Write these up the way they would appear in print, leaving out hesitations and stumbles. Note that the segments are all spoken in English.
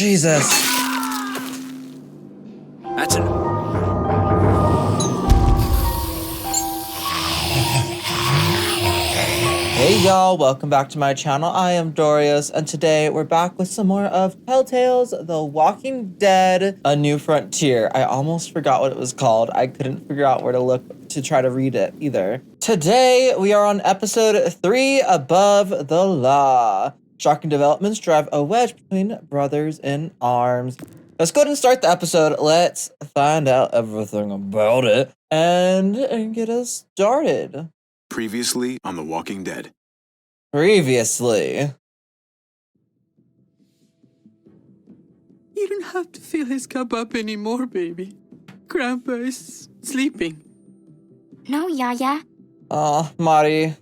Jesus. That's an... Hey y'all, welcome back to my channel. I am Dorios, and today we're back with some more of Telltale's The Walking Dead: A New Frontier. I almost forgot what it was called. I couldn't figure out where to look to try to read it either. Today we are on episode 3, Above the Law. Shocking developments drive a wedge between brothers in arms. Let's go ahead and start the episode. Let's find out everything about it and get us started. Previously on The Walking Dead. Previously. You don't have to fill his cup up anymore, baby. Grandpa is sleeping. No, Yaya. Mari.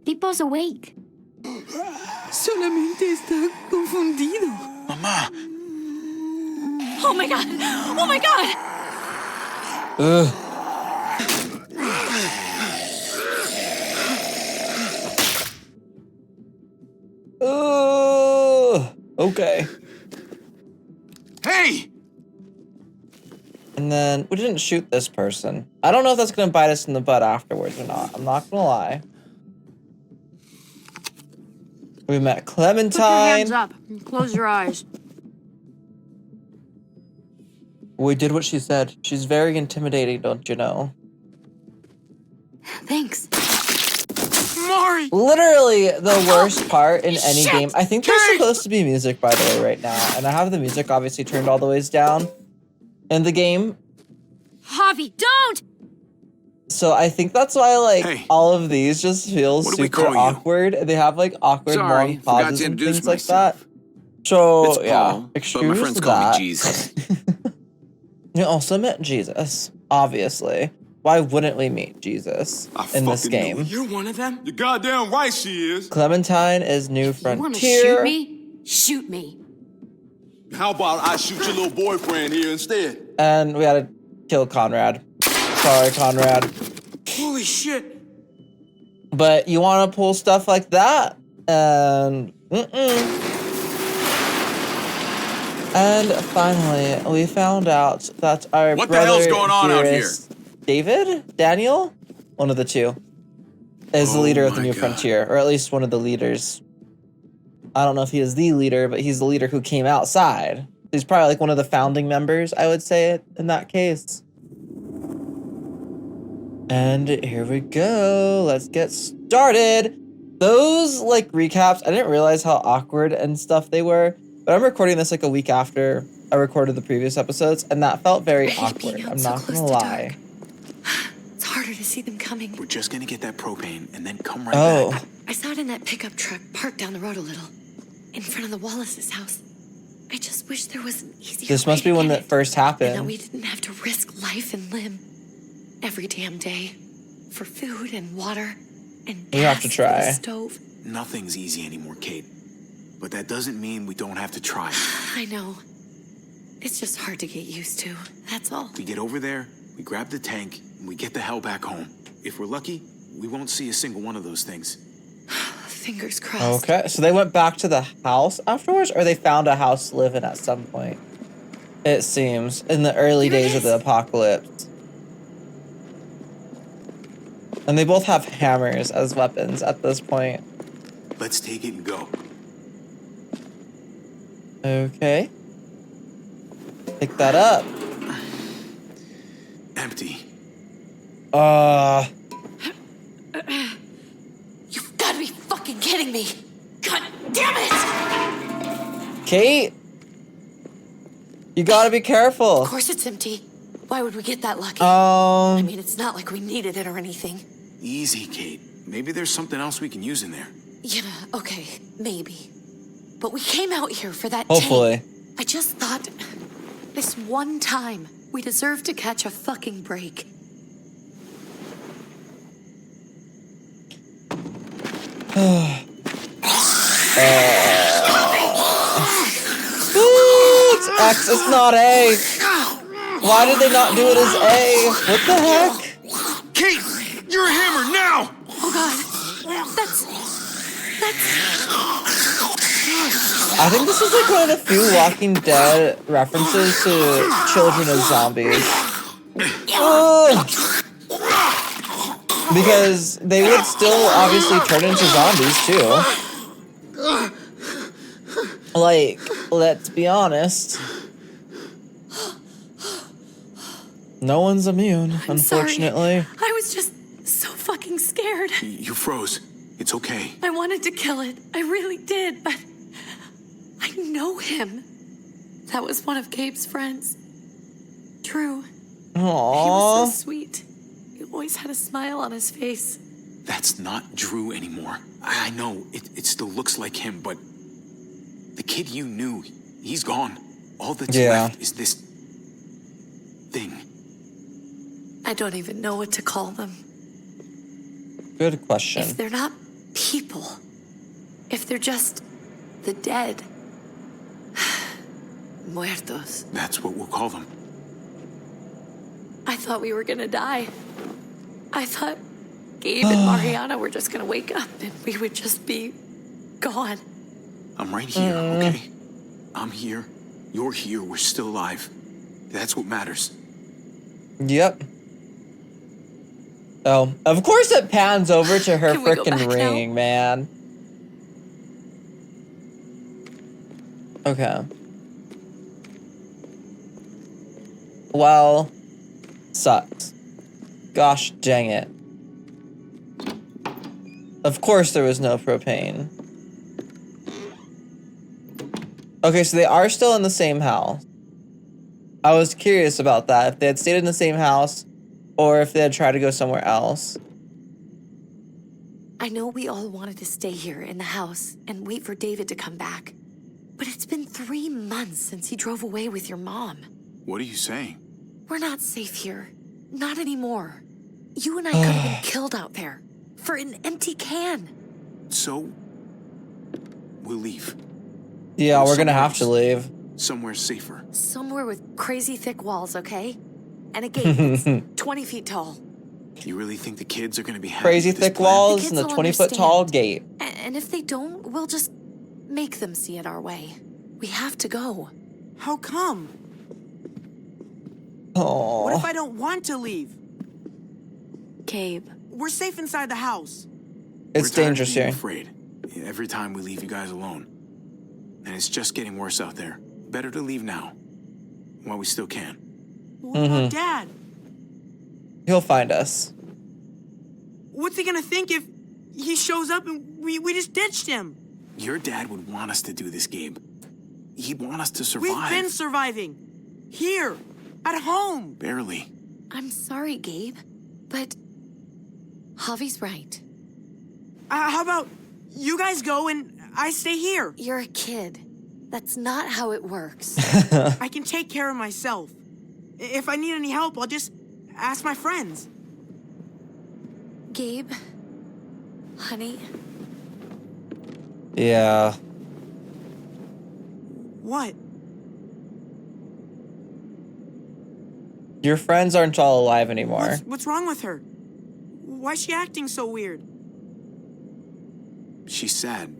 Pipo's awake. Solamente está confundido. Mamá! Oh my god! Oh my god! Ugh. Okay. Hey! And then we didn't shoot this person. I don't know if that's gonna bite us in the butt afterwards or not. I'm not gonna lie. We met Clementine. Put your hands up and close your eyes. We did what she said. She's very intimidating, don't you know? Thanks. Mari! Literally the worst part in any Shit! game. I think there's supposed to be music, by the way, right now. And I have the music obviously turned all the ways down in the game. Javi, don't! So I think that's why, like, Hey. all of these just feel What do we super call you? awkward. They have, like, awkward Sorry, long forgot pauses to and introduce things like myself. that. So, It's yeah, Paul, but excuse my friends call that. me Jesus. You also met Jesus, obviously. Why wouldn't we meet Jesus in this fucking game? You're one of them? You're goddamn right she is. Clementine is New You wanna Frontier. shoot me? Shoot me. How about I shoot your little boyfriend here instead? And we had to kill Conrad. Sorry, Conrad. Holy shit! But you want to pull stuff like that, and And finally, we found out that our What the brother hell's going on out here? David? Daniel? One of the two. Is the leader of the my New God. Frontier, or at least one of the leaders. I don't know if he is the leader, but he's the leader who came outside. He's probably like one of the founding members, I would say, in that case. And here we go. Let's get started. Those like recaps, I didn't realize how awkward and stuff they were. But I'm recording this like a week after I recorded the previous episodes, and that felt very I hate awkward. being out I'm so not close gonna to lie. dark. It's harder to see them coming. We're just gonna get that propane and then come right Oh, back. I saw it in that pickup truck parked down the road a little, in front of the Wallace's house. I just wish there was an easier this way must be to when get that it, first and that happened. we didn't have to risk life and limb every damn day for food and water and We have gas to for the try. stove. Nothing's easy anymore, Kate. But that doesn't mean we don't have to try. I know. It's just hard to get used to. That's all. We get over there, we grab the tank, and we get the hell back home. If we're lucky, we won't see a single one of those things. Fingers crossed. Okay, so they went back to the house afterwards, or they found a house to live in at some point. It seems in the early Here it days of is. the apocalypse. And they both have hammers as weapons at this point. Let's take it and go. Okay. Pick that up. Empty. You've got to be fucking kidding me. God damn it! Kate, you gotta be careful. Of course it's empty. Why would we get that lucky? I Um, mean, it's not like we needed it or anything. Easy, Kate. Maybe there's something else we can use in there. Yeah, okay, maybe. But we came out here for that hopefully. tank. I just thought, this one time, we deserve to catch a fucking break. Ooh, it's X, it's not A. Why did they not do it as A? What the heck? Kate, you're a hammer now! Oh god, that's... I think this is like one of the few Walking Dead references to children of zombies. Ugh. Because they would still obviously turn into zombies too. Like, let's be honest. No one's immune, unfortunately. Sorry. I was just so fucking scared. You froze. It's okay. I wanted to kill it. I really did, but I know him. That was one of Gabe's friends. Drew. He Aww. was so sweet. He always had a smile on his face. That's not Drew anymore. I know, it still looks like him, but the kid you knew, he's gone. All that's left is this thing. I don't even know what to call them. Good question. If they're not people, if they're just the dead, muertos. That's what we'll call them. I thought we were gonna die. I thought Gabe and Mariana were just gonna wake up and we would just be gone. I'm right here, okay? I'm here. You're here. We're still alive. That's what matters. Yep. Oh, of course it pans over to her Can we go frickin' back now? ring, man. Okay. Well, sucks. Gosh dang it. Of course there was no propane. Okay, so they are still in the same house. I was curious about that. If they had stayed in the same house or if they had tried to go somewhere else. I know we all wanted to stay here in the house and wait for David to come back. But it's been 3 months since he drove away with your mom. What are you saying? We're not safe here. Not anymore. You and I could have been killed out there. For an empty can. So, we'll leave. Yeah, Or we're gonna somewhere have to else. leave. Somewhere safer. Somewhere with crazy thick walls, okay? And a gate that's 20 feet tall. You really think the kids are gonna be happy Crazy with this thick plan? walls The and the kids will 20-foot tall understand. gate. And if they don't, we'll just make them see it our way. We have to go. How come? Oh. What if I don't want to leave? Gabe. We're safe inside the house. It's We're tired of dangerous being here. afraid. Every time we leave you guys alone. And it's just getting worse out there. Better to leave now. While we still can. What about Dad? He'll find us. What's he gonna think if he shows up and we just ditched him? Your dad would want us to do this, Gabe. He'd want us to survive. We've been surviving. Here. At home. Barely. I'm sorry, Gabe. But Javi's right. How about you guys go and I stay here? You're a kid. That's not how it works. I can take care of myself. If I need any help, I'll just ask my friends. Gabe. Honey. Yeah. What? Your friends aren't all alive anymore. What's wrong with her? Why's she acting so weird? She's sad.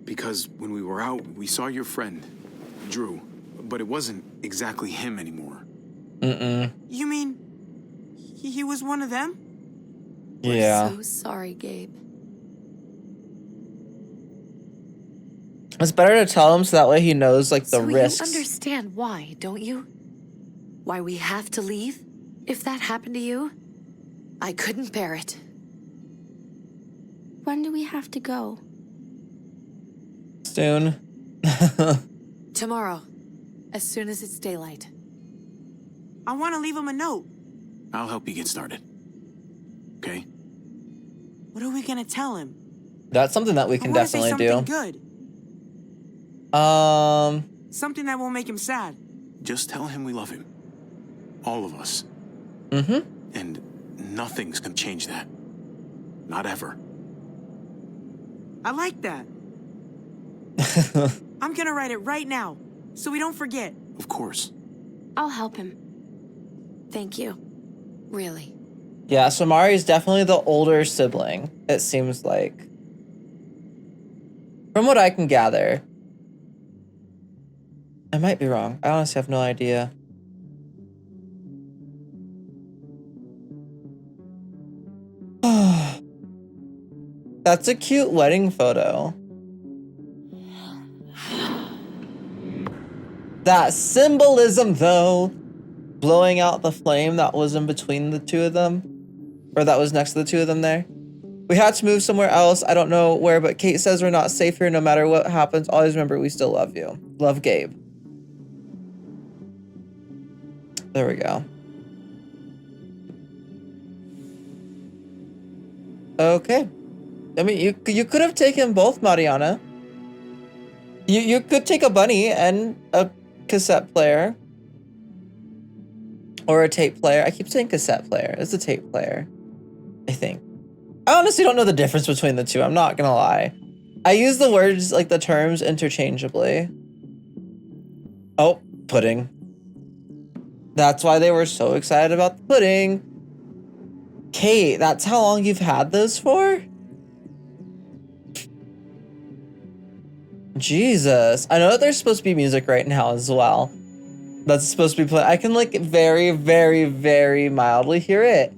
Because when we were out, we saw your friend, Drew. But it wasn't exactly him anymore. You mean he was one of them? Yeah. So sorry, Gabe. It's better to tell him so that way he knows, like, the So risks. you understand why, don't you? Why we have to leave? If that happened to you, I couldn't bear it. When do we have to go? Soon. Tomorrow, as soon as it's daylight. I want to leave him a note. I'll help you get started. Okay? What are we gonna tell him? That's something that we I can wanna say definitely something do. good. Something that won't make him sad. Just tell him we love him. All of us. And nothing's gonna change that. Not ever. I like that. I'm gonna write it right now, so we don't forget. Of course. I'll help him. Thank you. Really. Yeah, so Mari's definitely the older sibling, it seems like. From what I can gather. I might be wrong. I honestly have no idea. That's a cute wedding photo. That symbolism, though. Blowing out the flame that was in between the two of them. Or that was next to the two of them there. We had to move somewhere else. I don't know where, but Kate says we're not safe here no matter what happens. Always remember we still love you. Love, Gabe. There we go. Okay. I mean, you could have taken both, Mariana. You could take a bunny and a cassette player. Or a tape player. I keep saying cassette player. It's a tape player, I think. I honestly don't know the difference between the two. I'm not gonna lie. I use the words, like the terms, interchangeably. Oh, pudding. That's why they were so excited about the pudding. Kate, that's how long you've had those for? Jesus. I know that there's supposed to be music right now as well. That's supposed to be playing. I can like very, very, very mildly hear it.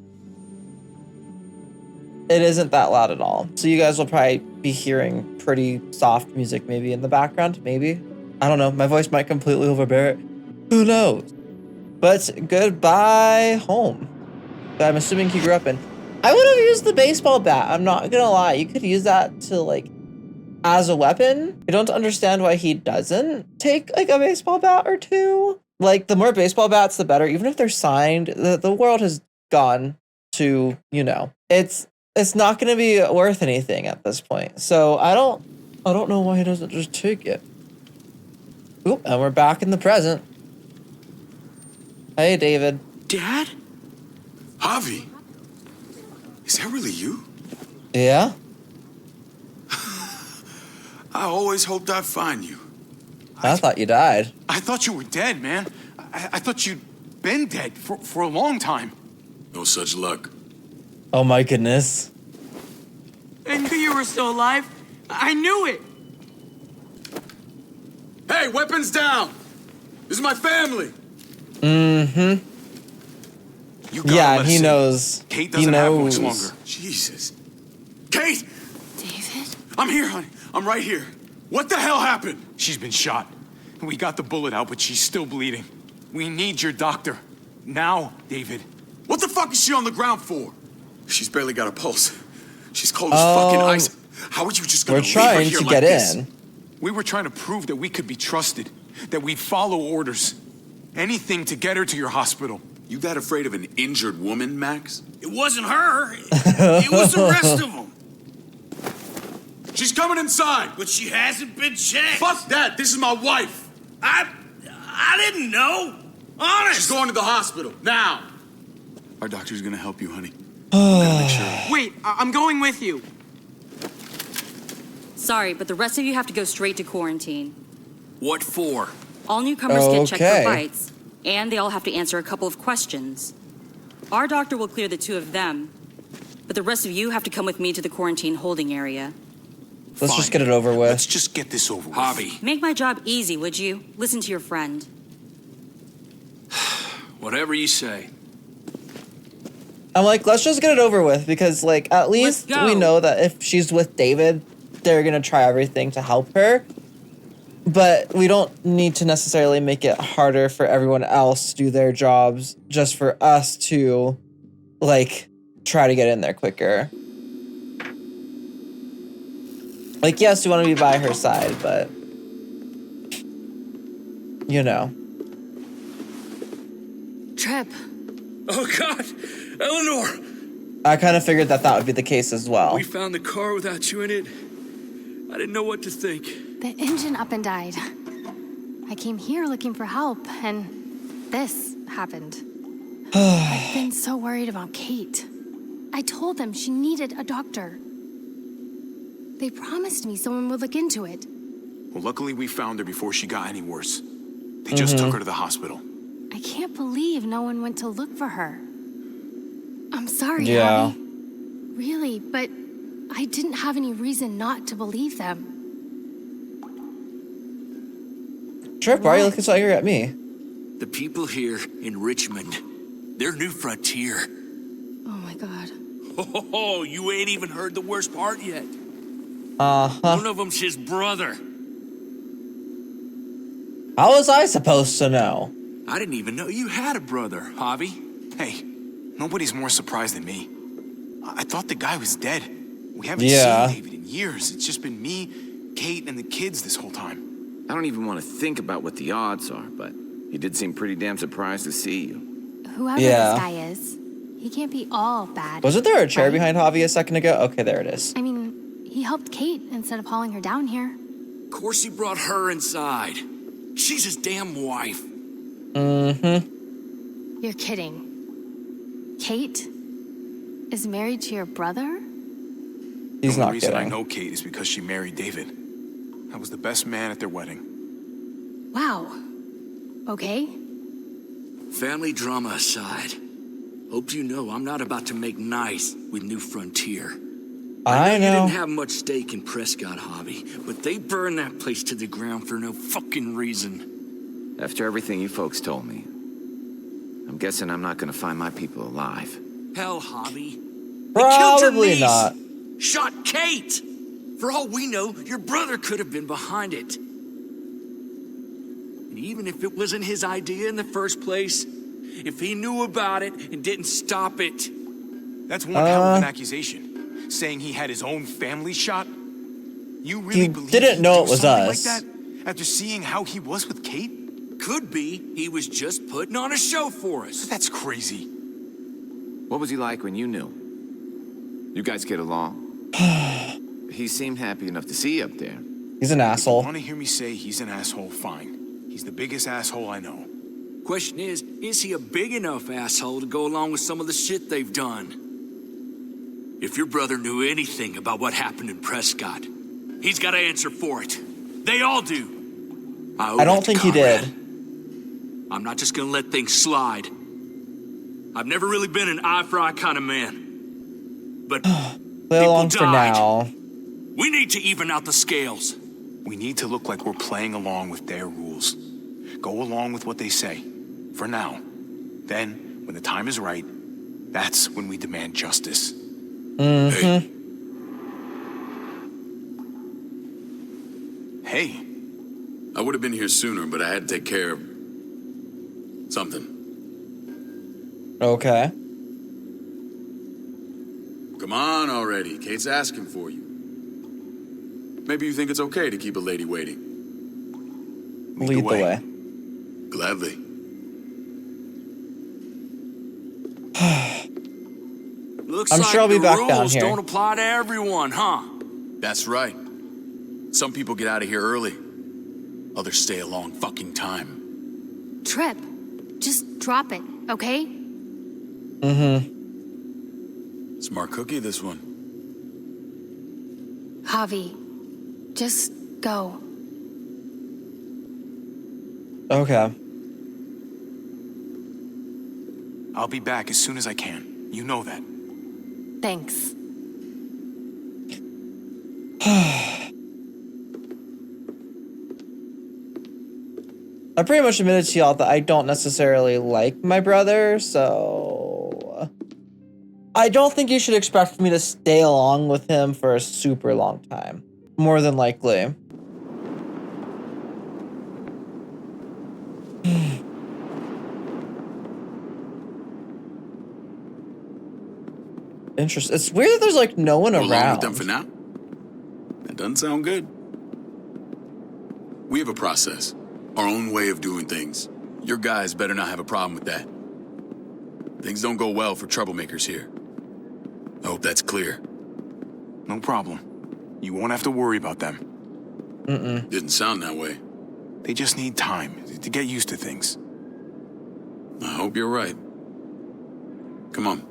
It isn't that loud at all. So you guys will probably be hearing pretty soft music maybe in the background, maybe. I don't know. My voice might completely overbear it. Who knows? But goodbye home. That I'm assuming he grew up in. I would have used the baseball bat. I'm not gonna lie. You could use that to like, as a weapon. I don't understand why he doesn't take like a baseball bat or two. Like the more baseball bats, the better. Even if they're signed, the world has gone to, you know, it's not going to be worth anything at this point. So I don't know why he doesn't just take it. Oop, and we're back in the present. Hey, David. Dad? Javi? Is that really you? Yeah? I always hoped I'd find you. I thought you died. I thought you were dead, man. I thought you'd been dead for a long time. No such luck. Oh my goodness. I knew you were still alive. I knew it. Hey, weapons down! This is my family! Mm-hmm. You gotta Yeah, let he us in. knows. Kate He doesn't have knows. much longer. Jesus. Kate! David? I'm here, honey. I'm right here. What the hell happened? She's been shot. We got the bullet out, but she's still bleeding. We need your doctor. Now, David. What the fuck is she on the ground for? She's barely got a pulse. She's cold as fucking ice. How are you just gonna We're leave her trying here to like get this? in. We were trying to prove that we could be trusted, that we'd follow orders. Anything to get her to your hospital. You that afraid of an injured woman, Max? It wasn't her. It was the rest of them. She's coming inside. But she hasn't been checked. Fuck that. This is my wife. I didn't know. Honest. She's going to the hospital now. Our doctor's gonna help you, honey. Gotta make sure. Wait, I'm going with you. Sorry, but the rest of you have to go straight to quarantine. What for? All newcomers get checked Okay. for bites, and they all have to answer a couple of questions. Our doctor will clear the two of them, but the rest of you have to come with me to the quarantine holding area. Let's Fine. just get it over with. Let's just get this over with. Javi. Make my job easy, would you? Listen to your friend. Whatever you say. I'm like, let's just get it over with because, like, at least go. we know that if she's with David, they're gonna try everything to help her. But we don't need to necessarily make it harder for everyone else to do their jobs just for us to, like, try to get in there quicker. Like, yes, we want to be by her side, but, you know. Trip. Oh, God. Eleanor. I kind of figured that that would be the case as well. We found the car without you in it. I didn't know what to think. The engine up and died. I came here looking for help, and this happened. I've been so worried about Kate. I told them she needed a doctor. They promised me someone would look into it. Well, luckily we found her before she got any worse. They just took her to the hospital. I can't believe no one went to look for her. I'm sorry, Yeah. Javi. Really, but I didn't have any reason not to believe them. Trip, why are you looking so angry at me? The people here in Richmond, they're New Frontier. Oh my god. Oh, you ain't even heard the worst part yet. Uh-huh. One of them's his brother. How was I supposed to know? I didn't even know you had a brother, Javi. Hey, nobody's more surprised than me. I thought the guy was dead. We haven't Yeah. seen David in years. It's just been me, Kate, and the kids this whole time. I don't even want to think about what the odds are, but he did seem pretty damn surprised to see you. Whoever Yeah. this guy is, he can't be all bad. Wasn't there a chair right? behind Javi a second ago? Okay, there it is. I mean, he helped Kate instead of hauling her down here. Of course he brought her inside. She's his damn wife. Mm-hmm. You're kidding. Kate is married to your brother? He's the only not reason I kidding. know Kate is because she married David. I was the best man at their wedding. Wow. Okay. Family drama aside, hope you know I'm not about to make nice with New Frontier. I You know. didn't have much stake in Prescott, Hobby, but they burned that place to the ground for no fucking reason. After everything you folks told me, I'm guessing I'm not going to find my people alive. Hell, Hobby. They killed your Probably niece, not. Shot Kate. For all we know, your brother could have been behind it. And even if it wasn't his idea in the first place, if he knew about it and didn't stop it, That's one hell of an accusation. Saying he had his own family shot? You really He believe didn't he'd know do it was something us. like that? After seeing how he was with Kate? could be he was just putting on a show for us. That's crazy. What was he like when you knew? You guys get along? He seemed happy enough to see you up there. He's an asshole. Want to hear me say he's an asshole? Fine. He's the biggest asshole I know. Question is he a big enough asshole to go along with some of the shit they've done? If your brother knew anything about what happened in Prescott, he's got to answer for it. They all do. I don't think he did. I'm not just gonna let things slide. I've never really been an eye-for-eye kind of man. But Play along for died. now. We need to even out the scales. We need to look like we're playing along with their rules. Go along with what they say. For now. Then, when the time is right, that's when we demand justice. Hey, Hey, I would have been here sooner, but I had to take care of something. Okay. Come on already. Kate's asking for you. Maybe you think it's okay to keep a lady waiting. Lead the way. Gladly. Looks I'm like sure I'll be the back rules down here. don't apply to everyone, huh? That's right. Some people get out of here early. Others stay a long fucking time. Trip, just drop it, okay? Mm-hmm. Smart cookie, this one. Javi, just go. Okay. I'll be back as soon as I can. You know that. Thanks. I pretty much admitted to y'all that I don't necessarily like my brother, so I don't think you should expect me to stay along with him for a super long time. More than likely. Interesting. It's weird that there's like no one Go along around. with them for now? That doesn't sound good. We have a process. Our own way of doing things. Your guys better not have a problem with that. Things don't go well for troublemakers here. I hope that's clear. No problem. You won't have to worry about them. Didn't sound that way. They just need time to get used to things. I hope you're right. Come on.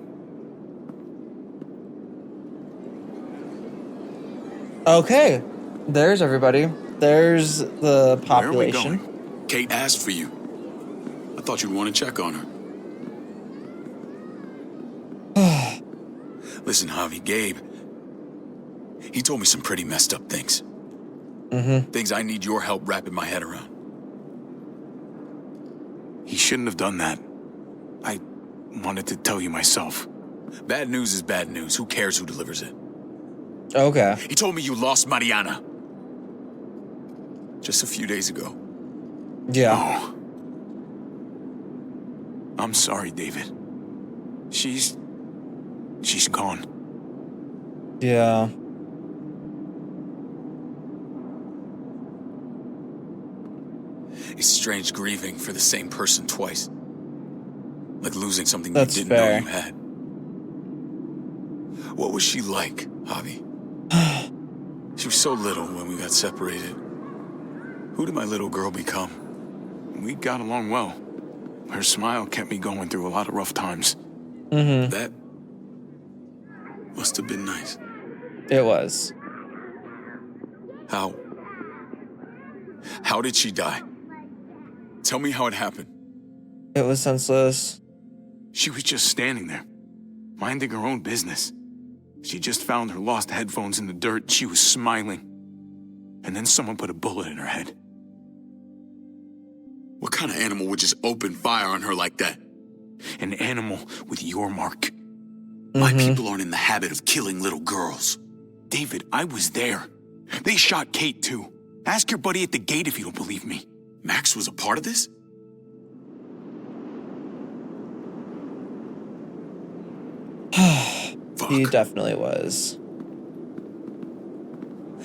Okay. There's everybody. There's the Where are we population. going? Kate asked for you. I thought you'd want to check on her. Listen, Javi, Gabe. He told me some pretty messed up things. Things I need your help wrapping my head around. shouldn't have done that. I wanted to tell you myself. Bad news is bad news. Who cares who delivers it? Okay. He told me you lost Mariana. Just a few days ago. Yeah. Oh. I'm sorry, David. She's gone. Yeah. It's strange grieving for the same person twice. Like losing something That's you didn't fair. know you had. What was she like, Javi? She was so little when we got separated. Who did my little girl become? We got along well. Her smile kept me going through a lot of rough times. Mm-hmm. That must have been nice. It was. How? How did she die? Tell me how it happened. It was senseless. She was just standing there, minding her own business. She just found her lost headphones in the dirt. She was smiling. And then someone put a bullet in her head. What kind of animal would just open fire on her like that? An animal with your mark. My people aren't in the habit of killing little girls. David, I was there. They shot Kate too. Ask your buddy at the gate if you don't believe me. Max was a part of this? Fuck. He definitely was.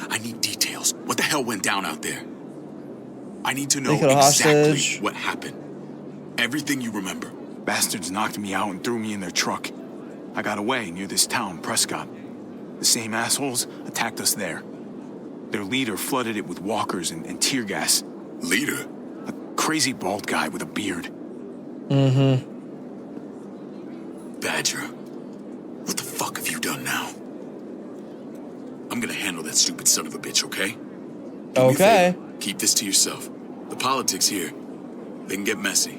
I need details. What the hell went down out there? I need to know Take it exactly hostage. what happened. Everything you remember. Bastards knocked me out and threw me in their truck. I got away near this town, Prescott. The same assholes attacked us there. Their leader flooded it with walkers and tear gas. Leader? A crazy bald guy with a beard. Badger. What the fuck have you done now? I'm gonna handle that stupid son of a bitch, okay? Do me a Okay. favor. Keep this to yourself. The politics here, they can get messy.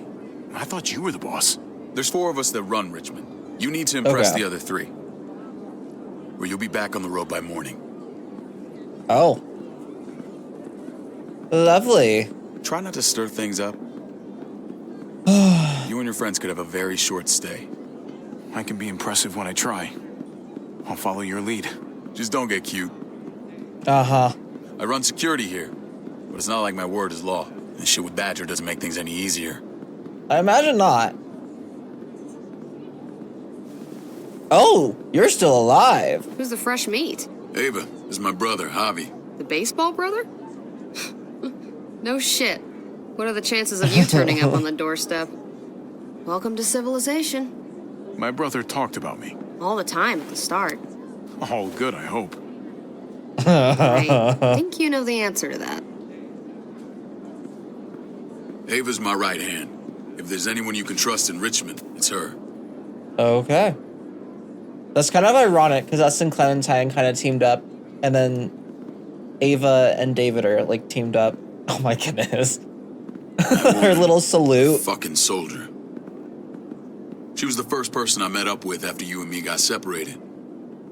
I thought you were the boss. There's 4 of us that run Richmond. You need to impress Okay. the other 3. Or you'll be back on the road by morning. Oh. Lovely. Try not to stir things up. You and your friends could have a very short stay. I can be impressive when I try. I'll follow your lead. Just don't get cute. Uh-huh. I run security here, but it's not like my word is law. And shit with Badger doesn't make things any easier. I imagine not. Oh, you're still alive. Who's the fresh meat? Ava, this is my brother, Javi. The baseball brother? No shit. What are the chances of you turning up on the doorstep? Welcome to civilization. My brother talked about me. All the time at the start. All good, I hope. I think you know the answer to that. Ava's my right hand. If there's anyone you can trust in Richmond, it's her. Okay. That's kind of ironic because us and Clementine kind of teamed up, and then Ava and David are like teamed up. Oh my goodness. Her little salute. Fucking soldier. She was the first person I met up with after you and me got separated.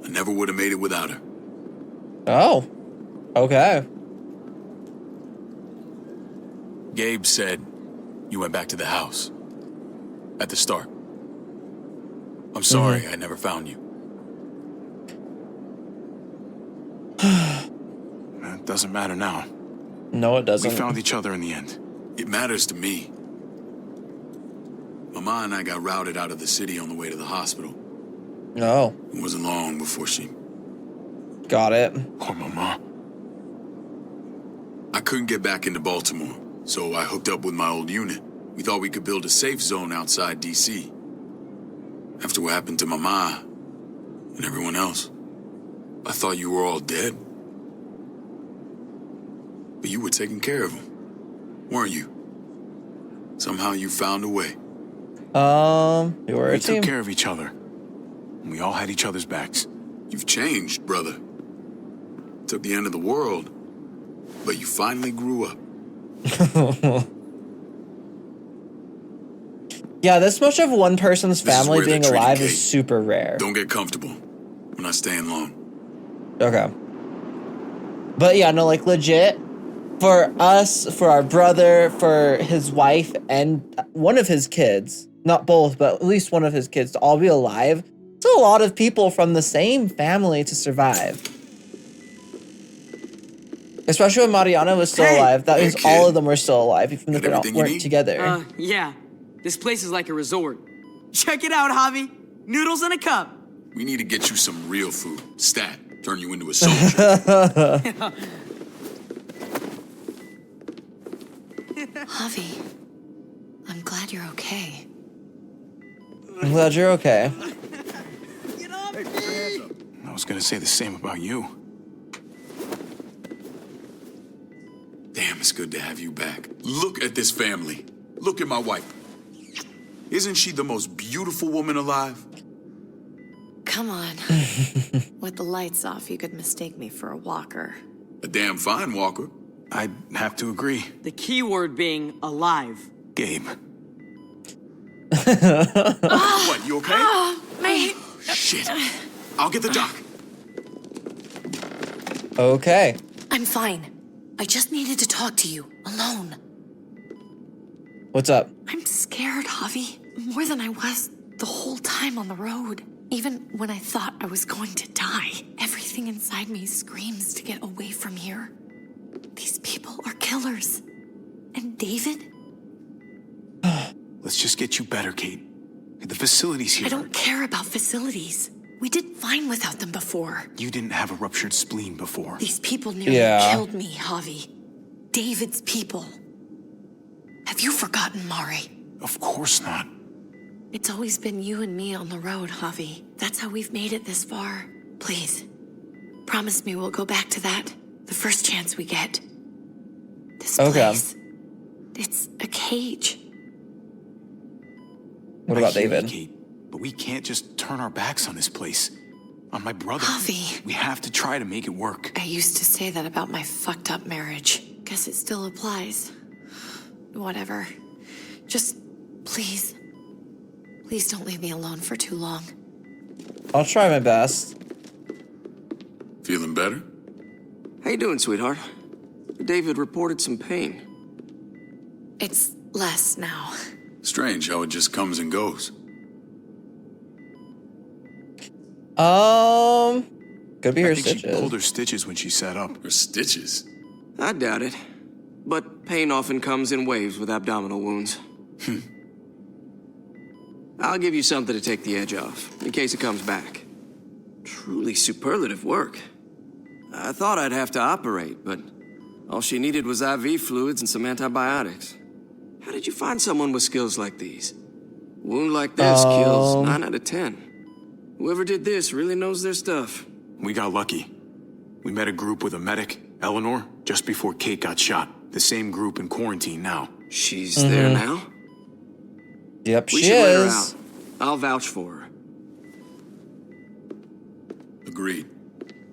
I never would have made it without her. Oh. Okay. Gabe said you went back to the house. At the start. I'm sorry I never found you. It doesn't matter now. No, it doesn't. We found each other in the end. It matters to me. Mama and I got routed out of the city on the way to the hospital. Oh, It wasn't long before she... got it. Poor Mama. I couldn't get back into Baltimore, so I hooked up with my old unit. We thought we could build a safe zone outside D.C. After what happened to Mama and everyone else, I thought you were all dead. But you were taking care of them, weren't you? Somehow you found a way. You were a We team. took care of each other. We all had each other's backs. You've changed, brother. Took the end of the world, but you finally grew up. Yeah, this much of one person's This is family where they're being treating alive Kate. is super rare. Don't get comfortable. We're not staying long. Okay. But yeah, no, like legit, for us, for our brother, for his wife, and one of his kids, not both, but at least one of his kids to all be alive, it's a lot of people from the same family to survive. Especially when Mariana was still alive. That means all of them were still alive, even if they weren't together. Yeah. This place is like a resort. Check it out, Javi. Noodles in a cup. We need to get you some real food. Stat. Turn you into a soldier. Javi, I'm glad you're okay. I'm glad you're okay. I was gonna say the same about you. Damn, it's good to have you back. Look at this family. Look at my wife. Isn't she the most beautiful woman alive? Come on. With the lights off, you could mistake me for a walker. A damn fine walker. I'd have to agree. The key word being alive. Gabe. What, you okay? Mate. Shit. I'll get the doc. Okay. I'm fine. I just needed to talk to you, alone. What's up? I'm scared, Javi. More than I was the whole time on the road. Even when I thought I was going to die, everything inside me screams to get away from here. These people are killers. And David? Let's just get you better, Kate. The facility's here. I don't care about facilities. We did fine without them before. You didn't have a ruptured spleen before. These people nearly killed me, Javi. David's people. Have you forgotten, Mari? Of course not. It's always been you and me on the road, Javi. That's how we've made it this far. Please, promise me we'll go back to that the first chance we get. This place, it's a cage. What about David? Kate, but we can't just turn our backs on this place. On my brother. Javi. We have to try to make it work. I used to say that about my fucked up marriage. Guess it still applies. Whatever. Just, please. Please don't leave me alone for too long. I'll try my best. Feeling better? How you doing, sweetheart? David reported some pain. It's less now. Strange how it just comes and goes. Could be her stitches. She pulled her stitches when she sat up. Her stitches? I doubt it. But pain often comes in waves with abdominal wounds. I'll give you something to take the edge off, in case it comes back. Truly superlative work. I thought I'd have to operate, but all she needed was IV fluids and some antibiotics. How did you find someone with skills like these? Wound like this kills 9 out of 10. Whoever did this really knows their stuff. We got lucky. We met a group with a medic, Eleanor, just before Kate got shot. The same group in quarantine now. She's there now? Yep, We she should let her is. out. I'll vouch for her. Agreed.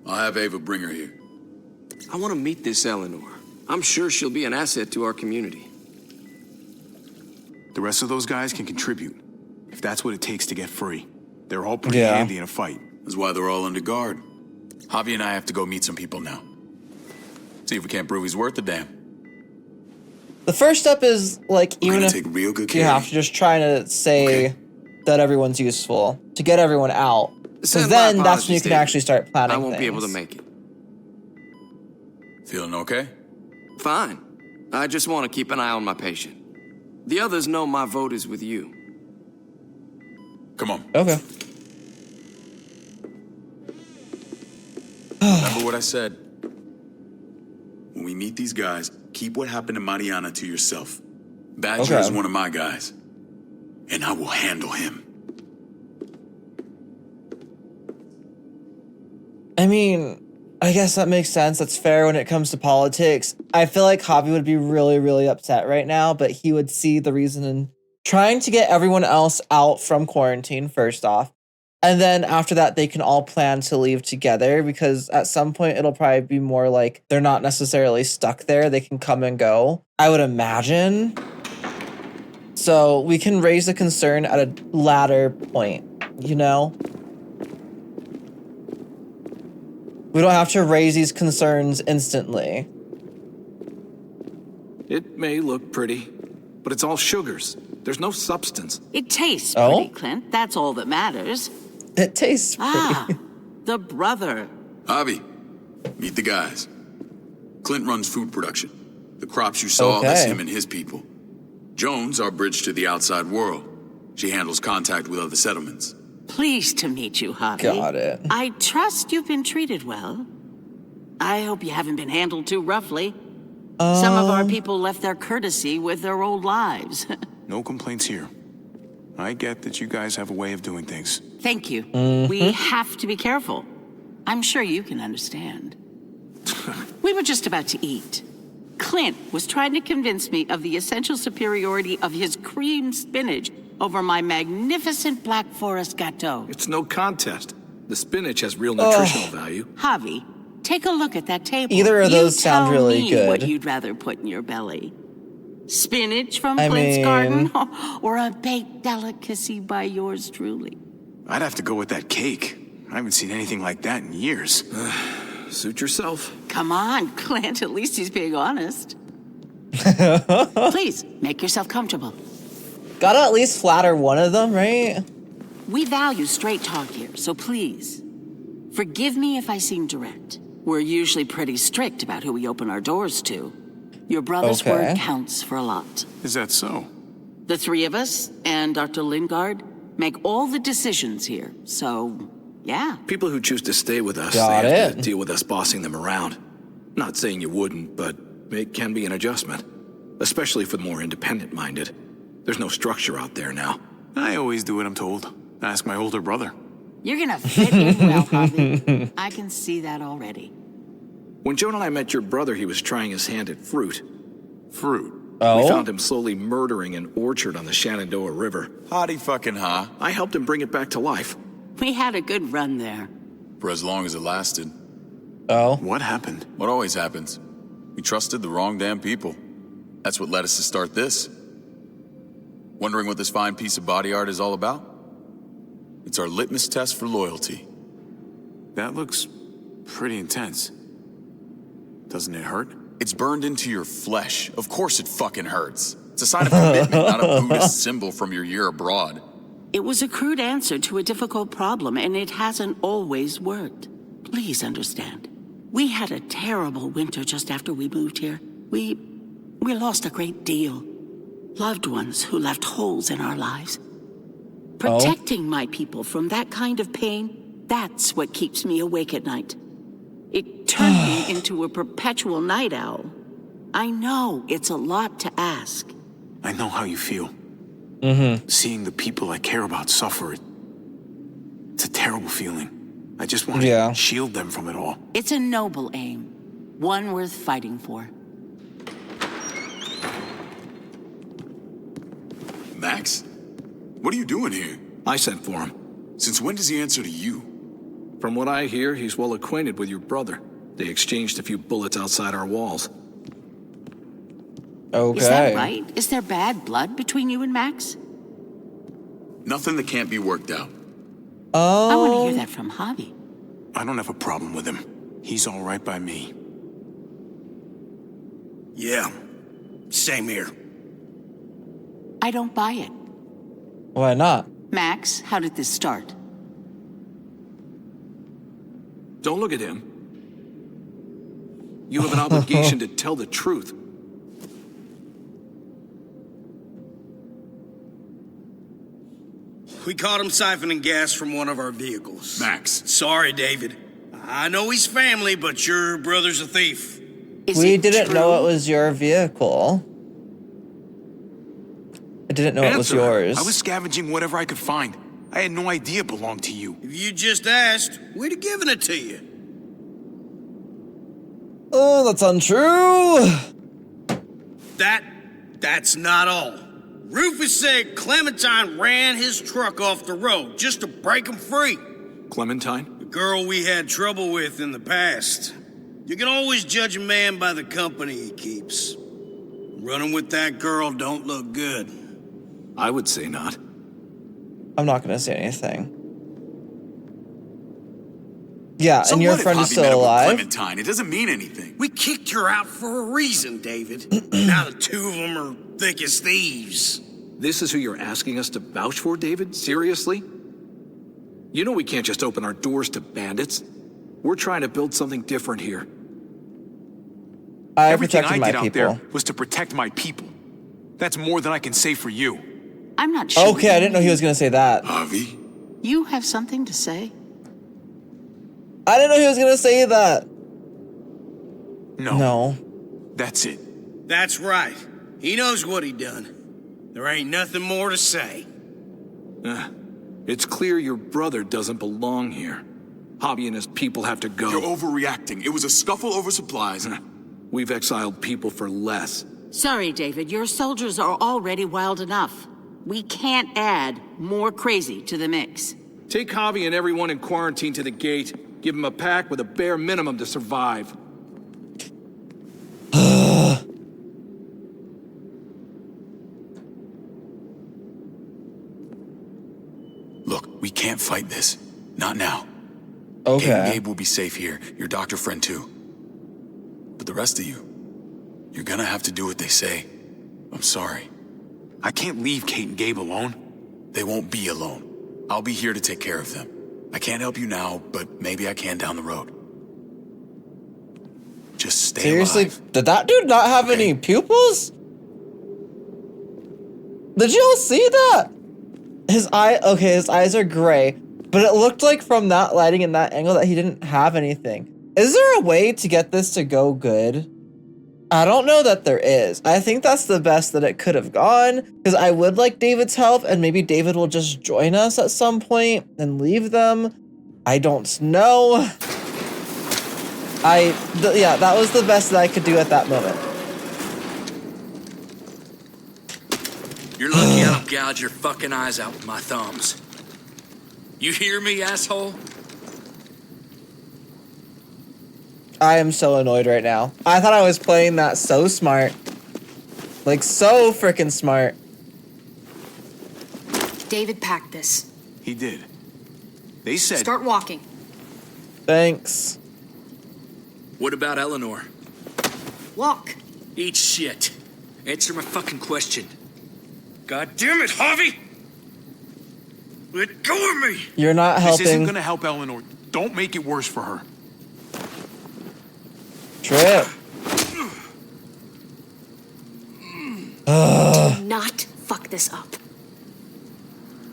I'll have Ava bring her here. I want to meet this Eleanor. I'm sure she'll be an asset to our community. The rest of those guys can contribute, if that's what it takes to get free. They're all pretty handy in a fight. That's why they're all under guard. Javi and I have to go meet some people now. See if we can't prove he's worth the damn. The first step is, like, even if take real good you care have to just try to say that everyone's useful to get everyone out. Because Send then my that's when you apologies, can David. actually start planning I won't be able to things. make it. Feeling okay? Fine. I just want to keep an eye on my patient. The others know my vote is with you. Come on. Okay. Remember what I said? When we meet these guys, keep what happened to Mariana to yourself. Badger is one of my guys. And I will handle him. I mean, I guess that makes sense. That's fair when it comes to politics. I feel like Javi would be really, really upset right now, but he would see the reason in trying to get everyone else out from quarantine, first off. And then after that, they can all plan to leave together because at some point it'll probably be more like they're not necessarily stuck there. They can come and go, I would imagine. So we can raise a concern at a later point, you know? We don't have to raise these concerns instantly. It may look pretty, but it's all sugars. There's no substance. It tastes pretty, Clint. That's all that matters. It tastes pretty. Ah, the brother. Javi, meet the guys. Clint runs food production. The crops you saw, that's him and his people. Jones, our bridge to the outside world. She handles contact with other settlements. Pleased to meet you, Javi. Got it. I trust you've been treated well. I hope you haven't been handled too roughly. Some of our people left their courtesy with their old lives. No complaints here. I get that you guys have a way of doing things. Thank you. We have to be careful. I'm sure you can understand. We were just about to eat. Clint was trying to convince me of the essential superiority of his cream spinach over my magnificent Black Forest gâteau. It's no contest. The spinach has real nutritional value. Javi, take a look at that table. Either of those sound really You tell me good. what you'd rather put in your belly. Spinach from Clint's garden, or a baked delicacy by yours truly? I'd have to go with that cake. I haven't seen anything like that in years. Suit yourself. Come on, Clint, at least he's being honest. Please, make yourself comfortable. Gotta at least flatter one of them, right? We value straight talk here, so please, forgive me if I seem direct. We're usually pretty strict about who we open our doors to. Your brother's word counts for a lot. Is that so? The three of us and Dr. Lingard make all the decisions here, so yeah. People who choose to stay with us, Got they have it. to deal with us bossing them around. Not saying you wouldn't, but it can be an adjustment. Especially for the more independent-minded. There's no structure out there now. I always do what I'm told. Ask my older brother. You're gonna fit in well, Javi. I can see that already. When Joan and I met your brother, he was trying his hand at fruit. Fruit? We found him slowly murdering an orchard on the Shenandoah River. Howdy fucking ha. I helped him bring it back to life. We had a good run there. For as long as it lasted. What happened? What always happens. We trusted the wrong damn people. That's what led us to start this. Wondering what this fine piece of body art is all about? It's our litmus test for loyalty. That looks pretty intense. Doesn't it hurt? It's burned into your flesh. Of course it fucking hurts. It's a sign of commitment, not a Buddhist symbol from your year abroad. It was a crude answer to a difficult problem, and it hasn't always worked. Please understand. We had a terrible winter just after we moved here. We lost a great deal. Loved ones who left holes in our lives. Protecting my people from that kind of pain, that's what keeps me awake at night. It turned me into a perpetual night owl. I know it's a lot to ask. I know how you feel. Seeing the people I care about suffer, it's a terrible feeling. I just want to shield them from it all. It's a noble aim, one worth fighting for. Max? What are you doing here? I sent for him. Since when does he answer to you? From what I hear, he's well acquainted with your brother. They exchanged a few bullets outside our walls. Okay. Is that right? Is there bad blood between you and Max? Nothing that can't be worked out. I want to hear that from Javi. I don't have a problem with him. He's all right by me. Yeah, same here. I don't buy it. Why not? Max, how did this start? Don't look at him. You have an obligation to tell the truth. We caught him siphoning gas from one of our vehicles. Max. Sorry, David. I know he's family, but your brother's a thief. We didn't know it was your vehicle. I didn't know it was yours. I was scavenging whatever I could find. I had no idea it belonged to you. If you just asked, we'd have given it to you. Oh, that's untrue. That's not all. Rufus said Clementine ran his truck off the road just to break him free. Clementine? The girl we had trouble with in the past. You can always judge a man by the company he keeps. Running with that girl don't look good. I would say not. I'm not going to say anything. Yeah, So and your what if friend is Javi still met up with alive? Clementine? It doesn't mean anything. We kicked her out for a reason, David. Now the two of them are thick as thieves. This is who you're asking us to vouch for, David? Seriously? You know we can't just open our doors to bandits. We're trying to build something different here. I Everything protected I my did out people. there was to protect my people. That's more than I can say for you. I'm not sure. Okay, I didn't know he was gonna say that. Javi? You have something to say? I didn't know he was gonna say that. No. No. That's it. That's right. He knows what he done. There ain't nothing more to say. It's clear your brother doesn't belong here. Javi and his people have to go. You're overreacting. It was a scuffle over supplies. We've exiled people for less. Sorry, David. Your soldiers are already wild enough. We can't add more crazy to the mix. Take Javi and everyone in quarantine to the gate. Give them a pack with a bare minimum to survive. Look, we can't fight this. Not now. Okay. Kate and Gabe will be safe here. Your doctor friend too. But the rest of you, you're gonna have to do what they say. I'm sorry. I can't leave Kate and Gabe alone. They won't be alone. I'll be here to take care of them. I can't help you now, but maybe I can down the road. Just stay Seriously, alive. did that dude not have any pupils? Did you all see that? His eyes are gray, but it looked like from that lighting and that angle that he didn't have anything. Is there a way to get this to go good? I don't know that there is. I think that's the best that it could have gone, because I would like David's help, and maybe David will just join us at some point and leave them. I don't know. Yeah, that was the best that I could do at that moment. You're lucky I don't gouge your fucking eyes out with my thumbs. You hear me, asshole? I am so annoyed right now. I thought I was playing that so smart. Like, so freaking smart. David packed this. He did. They said... Start walking. Thanks. What about Eleanor? Walk. Eat shit. Answer my fucking question. God damn it, Javi! Let go of me! You're not helping. This isn't gonna help Eleanor. Don't make it worse for her. Trip. Do not fuck this up.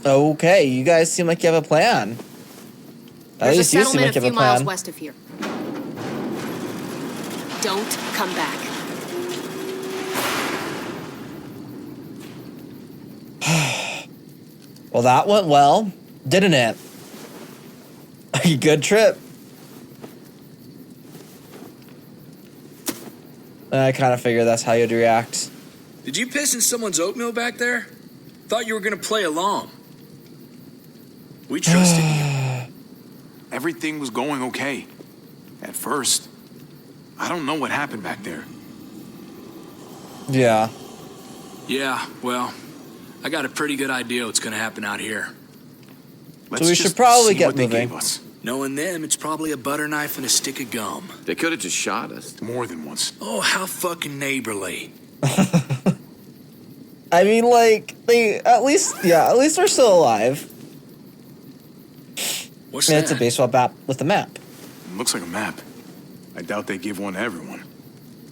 Okay, you guys seem like you have a plan. At There's a least you seem settlement like a you have few a miles plan. west of here. Don't come back. Well, that went well, didn't it? Good trip. I kind of figured that's how you'd react. Did you piss in someone's oatmeal back there? Thought you were gonna play along. We trusted you. Everything was going okay. At first. I don't know what happened back there. Yeah. Yeah, well, I got a pretty good idea what's gonna happen out here. So we should probably get moving. Knowing them, it's probably a butter knife and a stick of gum. They could have just shot us. More than once. Oh, how fucking neighborly. I mean, like, at least they're still alive. What's And that? it's a baseball bat with a map. It looks like a map. I doubt they give one to everyone.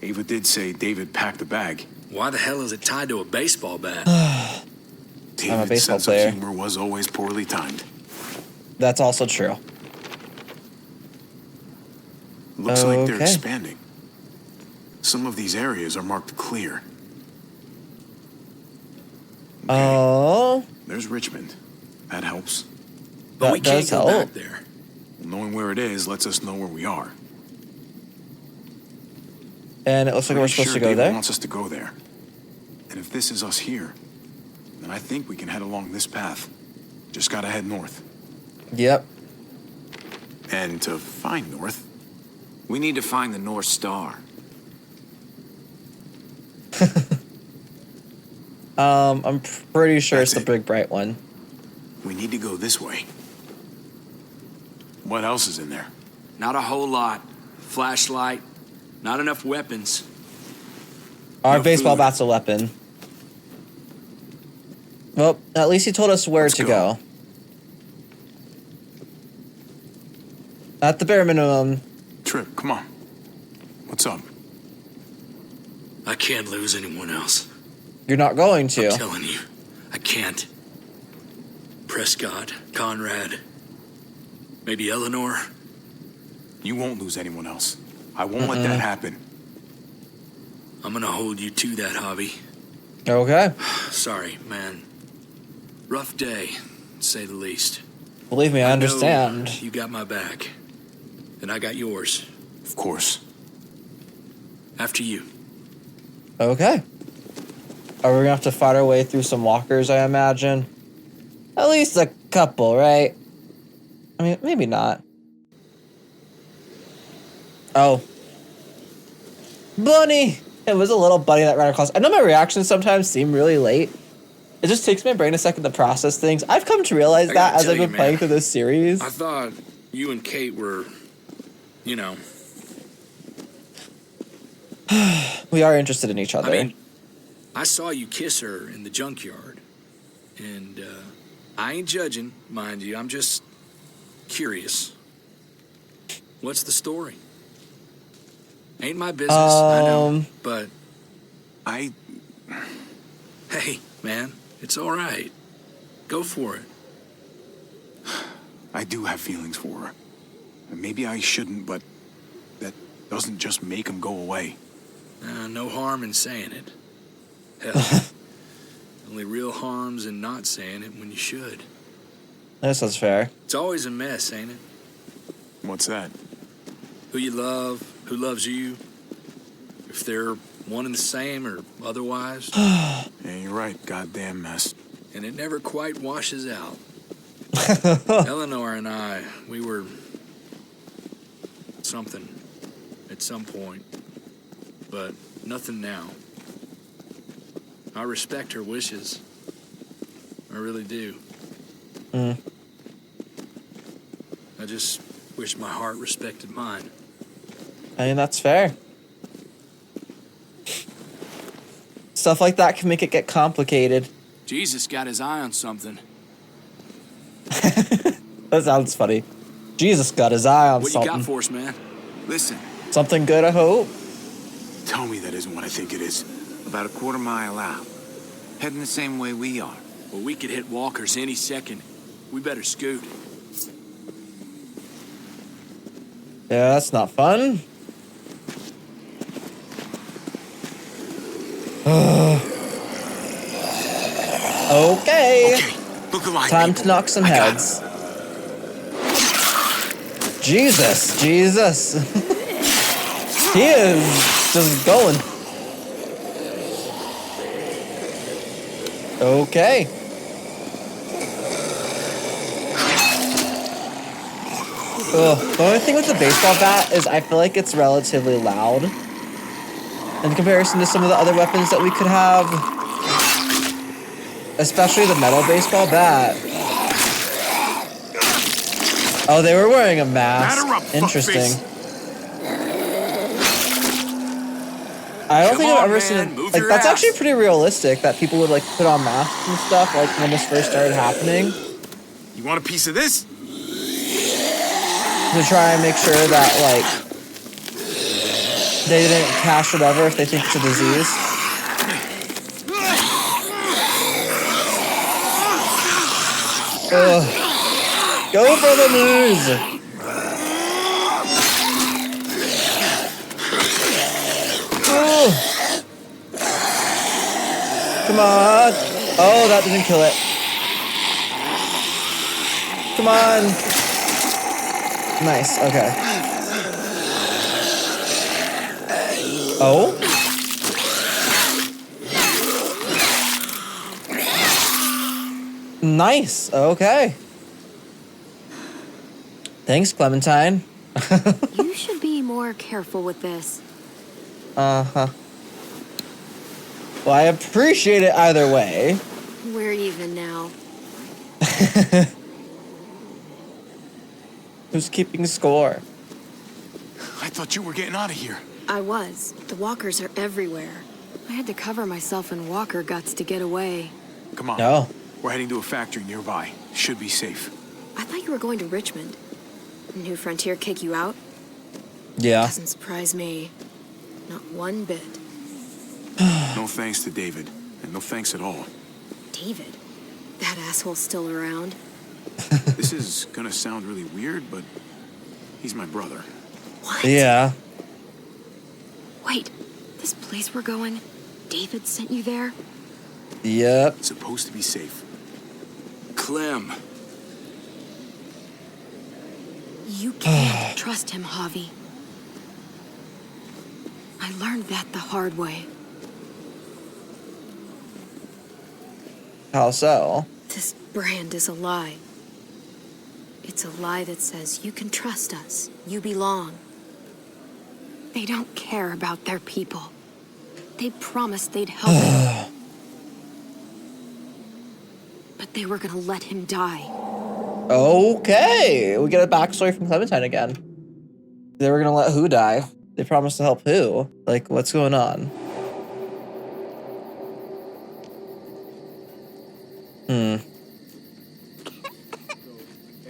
Ava did say David packed the bag. Why the hell is it tied to a baseball bat? I'm a baseball sense player. of humor was always poorly timed. That's also true. Looks like they're Okay. expanding. Some of these areas are marked clear. Oh. There's Richmond. That helps. But That we can't does go help. back there. Knowing where it is lets us know where we are. And it looks like we're Pretty supposed sure to go David there. wants us to go there. And if this is us here, then I think we can head along this path. Just gotta head north. Yep. And to find north, We need to find the North Star. I'm pretty sure That's it's the it. big bright one. we need to go this way. What else is in there? Not a whole lot. Flashlight, not enough weapons. Our No baseball food. bat's a weapon. Well, at least he told us where to go. At the bare minimum. Trip, come on. What's up? I can't lose anyone else. You're not going to. I'm telling you, I can't. Prescott, Conrad, maybe Eleanor. You won't lose anyone else. I won't let that happen. I'm gonna hold you to that, Javi. Okay. Sorry, man. Rough day, to say the least. Believe me, I know understand. You got my back. And I got yours. Of course. After you. Okay. Are we gonna have to fight our way through some walkers, I imagine? At least a couple, right? I mean, maybe not. Oh. Bunny! It was a little bunny that ran across. I know my reactions sometimes seem really late. It just takes my brain a second to process things. I've come to realize that as I've been playing through this series. I thought you and Kate were, you know. We are interested in each other. I mean, I saw you kiss her in the junkyard. And I ain't judging, mind you. I'm just curious. What's the story? Ain't my business, I know. But hey, man, it's all right. Go for it. I do have feelings for her. Maybe I shouldn't, but that doesn't just make them go away. No harm in saying it. Hell, only real harm's in not saying it when you should. This is fair. It's always a mess, ain't it? What's that? Who you love, who loves you, if they're one and the same or otherwise. Yeah, you're right. Goddamn mess. And it never quite washes out. Eleanor and I, we were something at some point, but nothing now. I respect her wishes. I really do. I just wish my heart respected mine. I mean, that's fair. Stuff like that can make it get complicated. Jesus got his eye on something. That sounds funny. Jesus got his eye on What something. you got for us, man? Listen. Something good, I hope. Tell me that isn't what I think it is. About a quarter mile out. Heading the same way we are. Well, we could hit walkers any second. We better scoot. Yeah, that's not fun. Okay. Look alive, Time to knock some heads. Jesus. He is just going. Okay. Ugh. The only thing with the baseball bat is I feel like it's relatively loud in comparison to some of the other weapons that we could have. Especially the metal baseball bat. Oh, they were wearing a mask. Interesting. I don't think I've ever seen it. Like, that's actually pretty realistic that people would like put on masks and stuff like when this first started happening. You want a piece of this? To try and make sure that like they didn't catch whatever if they think it's a disease. Ugh. Go for the moves! Ugh. Come on! Oh, that didn't kill it. Come on! Nice, okay. Oh? Nice, okay. Thanks, Clementine. You should be more careful with this. Uh-huh. Well, I appreciate it either way. We're even now. Who's keeping score? I thought you were getting out of here. I was. The walkers are everywhere. I had to cover myself in walker guts to get away. Come on. No. We're heading to a factory nearby. Should be safe. I thought you were going to Richmond. New Frontier kick you out? Yeah. Doesn't surprise me. Not one bit. No thanks to David. And no thanks at all. David? That asshole's still around? This is gonna sound really weird, but he's my brother. What? Yeah. Wait, this place we're going, David sent you there? Yep. It's supposed to be safe. Clem. You can't trust him, Javi. I learned that the hard way. How so? This brand is a lie. It's a lie that says you can trust us, you belong. They don't care about their people. They promised they'd help him. But they were gonna let him die. Okay. We get a backstory from Clementine again. They were gonna let who die? They promised to help who? Like, what's going on?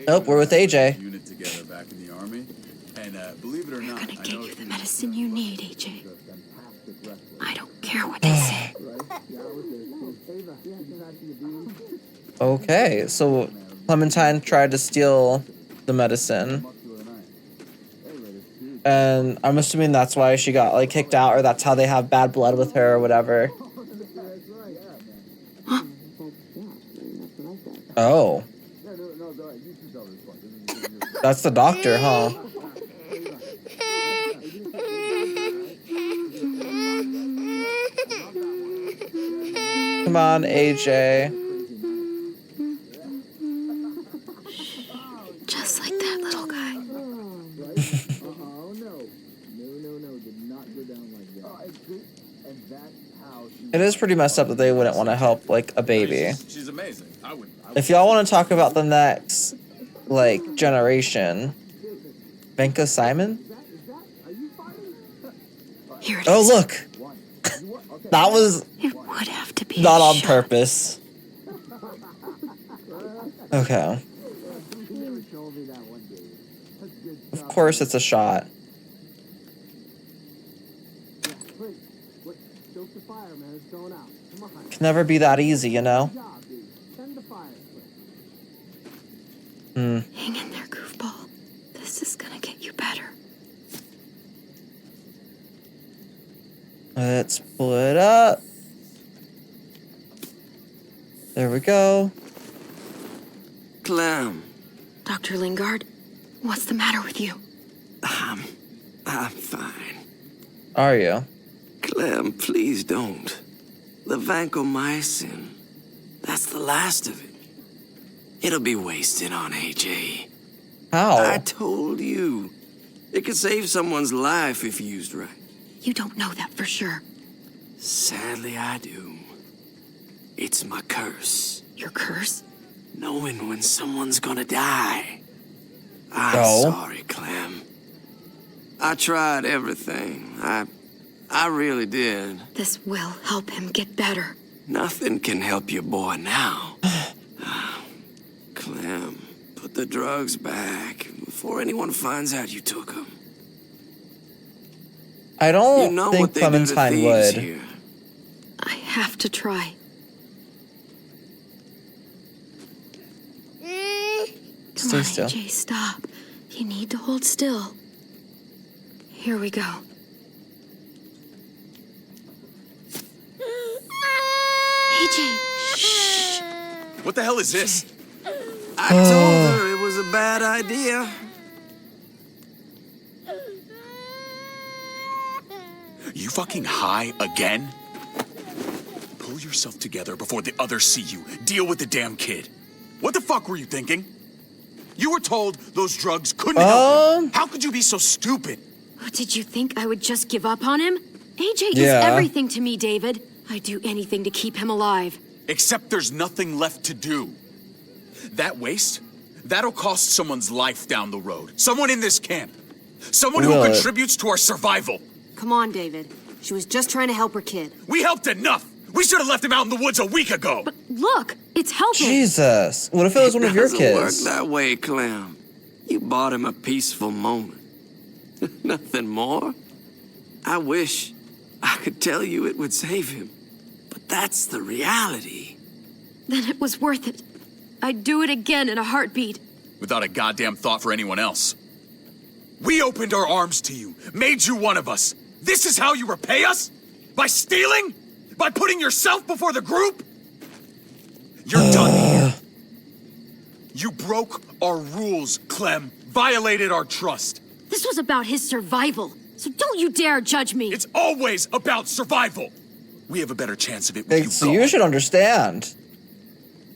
Nope, we're with AJ. Unit together back in the army, and believe it or not, They're gonna get you the medicine you need, AJ. I don't care what they say. Okay, so Clementine tried to steal the medicine. And I'm assuming that's why she got like kicked out, or that's how they have bad blood with her or whatever. Oh. That's the doctor, huh? Come on, AJ. Just like that little guy. It is pretty messed up that they wouldn't want to help, like, a baby. she's amazing. I would If y'all want to talk about the next, like, generation, Venka Simon? Here it Oh, is. look! That was It would have to be not a on shot. purpose. Okay. Of course it's a shot. Can never be that easy, you know? Hang in there, goofball. This is gonna get you better. Let's pull it up. There we go. Clem. Dr. Lingard, what's the matter with you? I'm fine. Are you? Clem, please don't. The vancomycin. That's the last of it. It'll be wasted on AJ. How? I told you. It could save someone's life if used right. You don't know that for sure. Sadly, I do. It's my curse. Your curse? Knowing when someone's gonna die. I'm No. sorry, Clem. I tried everything. I really did. This will help him get better. Nothing can help your boy now. Clem, put the drugs back before anyone finds out you took them. I don't You know think what they do to Clementine thieves would. here. I have to try. Come Stay on, still. AJ, stop. You need to hold still. Here we go. AJ, shh. What the hell is this? I told her it was a bad idea. You fucking high again? Pull yourself together before the others see you. Deal with the damn kid. What the fuck were you thinking? You were told those drugs couldn't help him. How could you be so stupid? What, did you think I would just give up on him? AJ is Yeah. everything to me, David. I'd do anything to keep him alive. Except there's nothing left to do. That waste, that'll cost someone's life down the road. Someone in this camp. Someone who What? contributes to our survival. Come on, David. She was just trying to help her kid. We helped enough. We should have left him out in the woods a week ago. But look, it's helping. Jesus. What if it was one of your Doesn't kids? work that way, Clem. You bought him a peaceful moment. Nothing more. I wish I could tell you it would save him, but that's the reality. Then it was worth it. I'd do it again in a heartbeat. Without a goddamn thought for anyone else. We opened our arms to you, made you one of us. This is how you repay us? By stealing? By putting yourself before the group? You're done here. You broke our rules, Clem. Violated our trust. This was about his survival, so don't you dare judge me. It's always about survival. We have a better chance of it with So you should understand.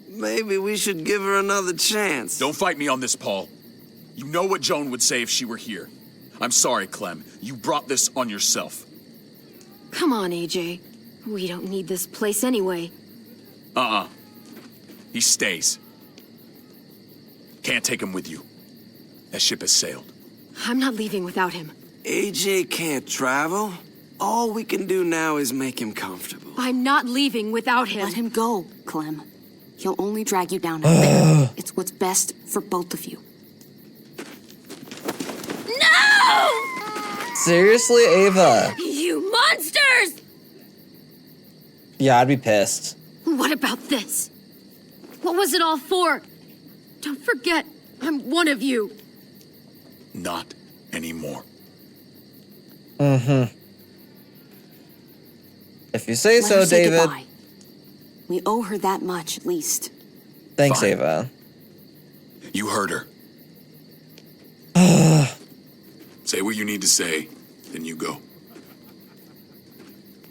Maybe we should give her another chance. Don't fight me on this, Paul. You know what Joan would say if she were here. I'm sorry, Clem. You brought this on yourself. Come on, AJ. We don't need this place anyway. He stays. Can't take him with you. That ship has sailed. I'm not leaving without him. AJ can't travel. All we can do now is make him comfortable. I'm not leaving without him. Let him go, Clem. He'll only drag you down out there. It's what's best for both of you. No! Seriously, Ava? You monsters! Yeah, I'd be pissed. What about this? What was it all for? Don't forget, I'm one of you. Not anymore. Mm-hmm. If you say Let so, her say David. goodbye. We owe her that much, at least. Thanks, Fine. Ava. You heard her. Say what you need to say, then you go.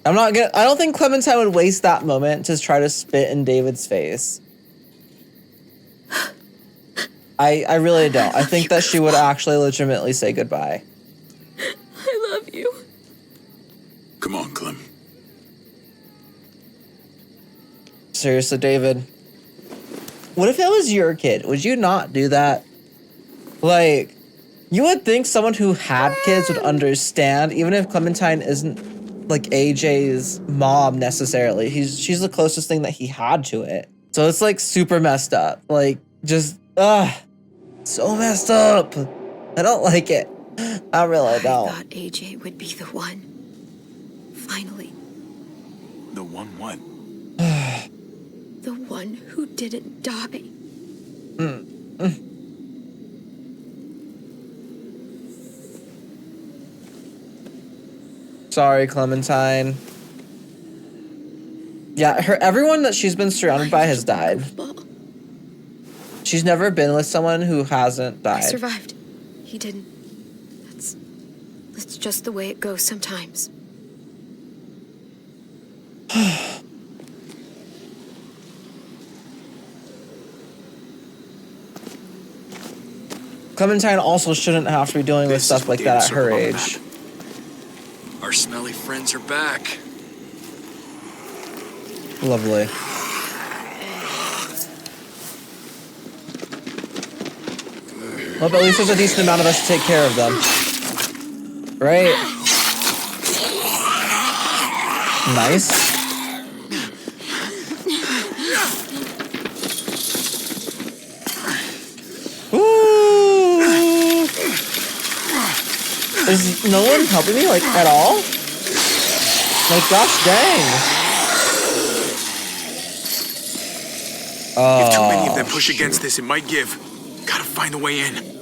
I don't think Clementine would waste that moment to try to spit in David's face. I really don't. I think that she would actually legitimately say goodbye. I love you. Come on, Clem. Seriously, David. What if it was your kid? Would you not do that? Like, you would think someone who had kids would understand, even if Clementine isn't like AJ's mom necessarily. She's the closest thing that he had to it. So it's like super messed up. Like, just so messed up. I don't like it. I really don't. I thought AJ would be the one. Finally. The one what? The one who didn't die. Sorry, Clementine. Yeah, everyone that she's been surrounded by has died. She's never been with someone who hasn't died. I survived. He didn't. That's just the way it goes sometimes. Clementine also shouldn't have to be dealing with stuff like that at her age. Our smelly friends are back. Lovely. Well, but at least there's a decent amount of us to take care of them. Right? Nice. Ooh. Is no one helping me, like, at all? Like, gosh dang. If too many of them push against this, it might give. Gotta find a way in.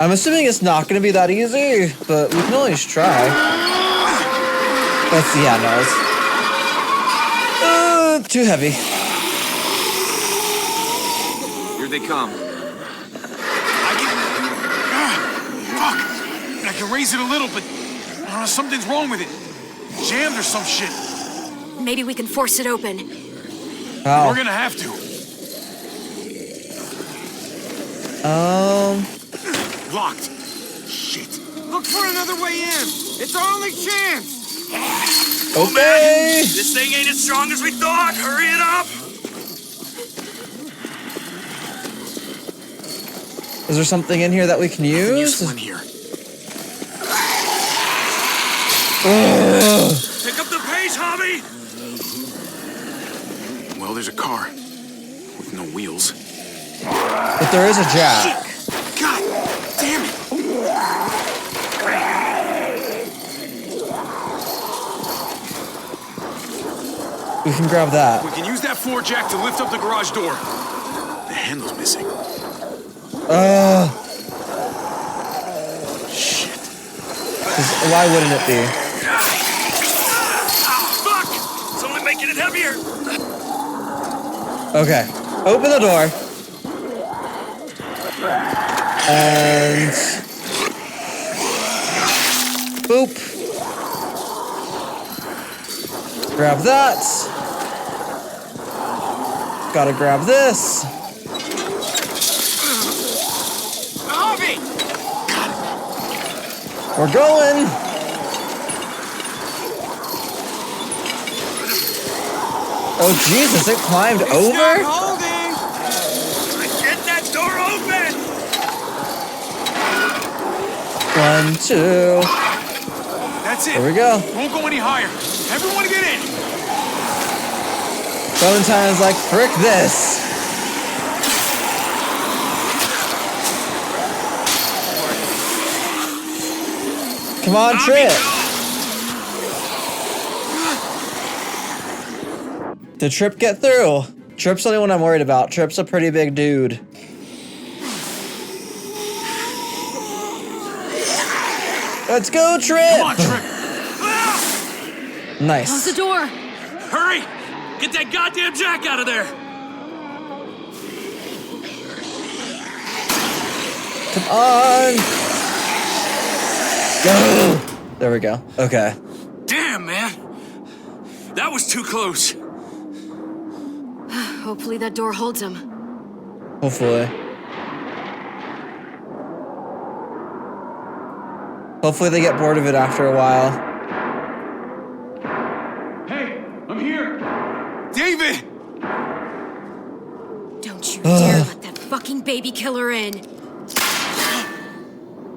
I'm assuming it's not going to be that easy, but we can always try. Let's see how it goes. Too heavy. Here they come. Fuck! I can raise it a little, but something's wrong with it. Jammed or some shit. Maybe we can force it open. How? We're gonna have to. Locked. Shit. Look for another way in. It's our only chance. Okay. This thing ain't as strong as we thought. Hurry it up. Is there something in here that we can use? Useful in here. Pick up the pace, Hobby! Well, there's a car with no wheels. But there is a jack. God damn it! We can grab that. We can use that floor jack to lift up the garage door. The handle's missing. Shit. Why wouldn't it be? Fuck! It's only making it heavier. Okay. Open the door. And... boop. Grab that. Gotta grab this. Hobby! We're going. Oh Jesus! It climbed over. Holding! Get that door open! 1, 2. That's it. There we go. Won't go any higher. Everyone get in. Valentine's like, frick this. Come on, Trip. Did Trip get through? Trip's the only one I'm worried about. Trip's a pretty big dude. Let's go, Trip! Come on, Trip. Nice. Close the door. Hurry! Get that goddamn jack out of there! Come on! Go! There we go. Okay. Damn, man! That was too close. Hopefully that door holds him. Hopefully. Hopefully they get bored of it after a while. Hey, I'm here. David! Don't you dare let that fucking baby killer in.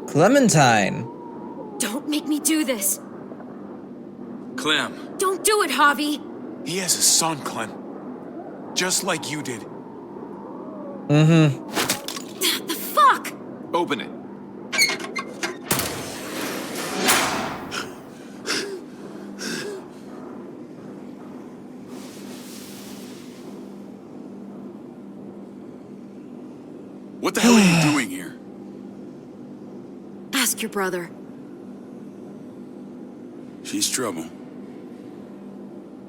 Clementine. Don't make me do this. Clem. Don't do it, Javi. He has a son, Clem. Just like you did. Mm-hmm. The fuck? Open it. What the hell are you doing here? Ask your brother. She's trouble.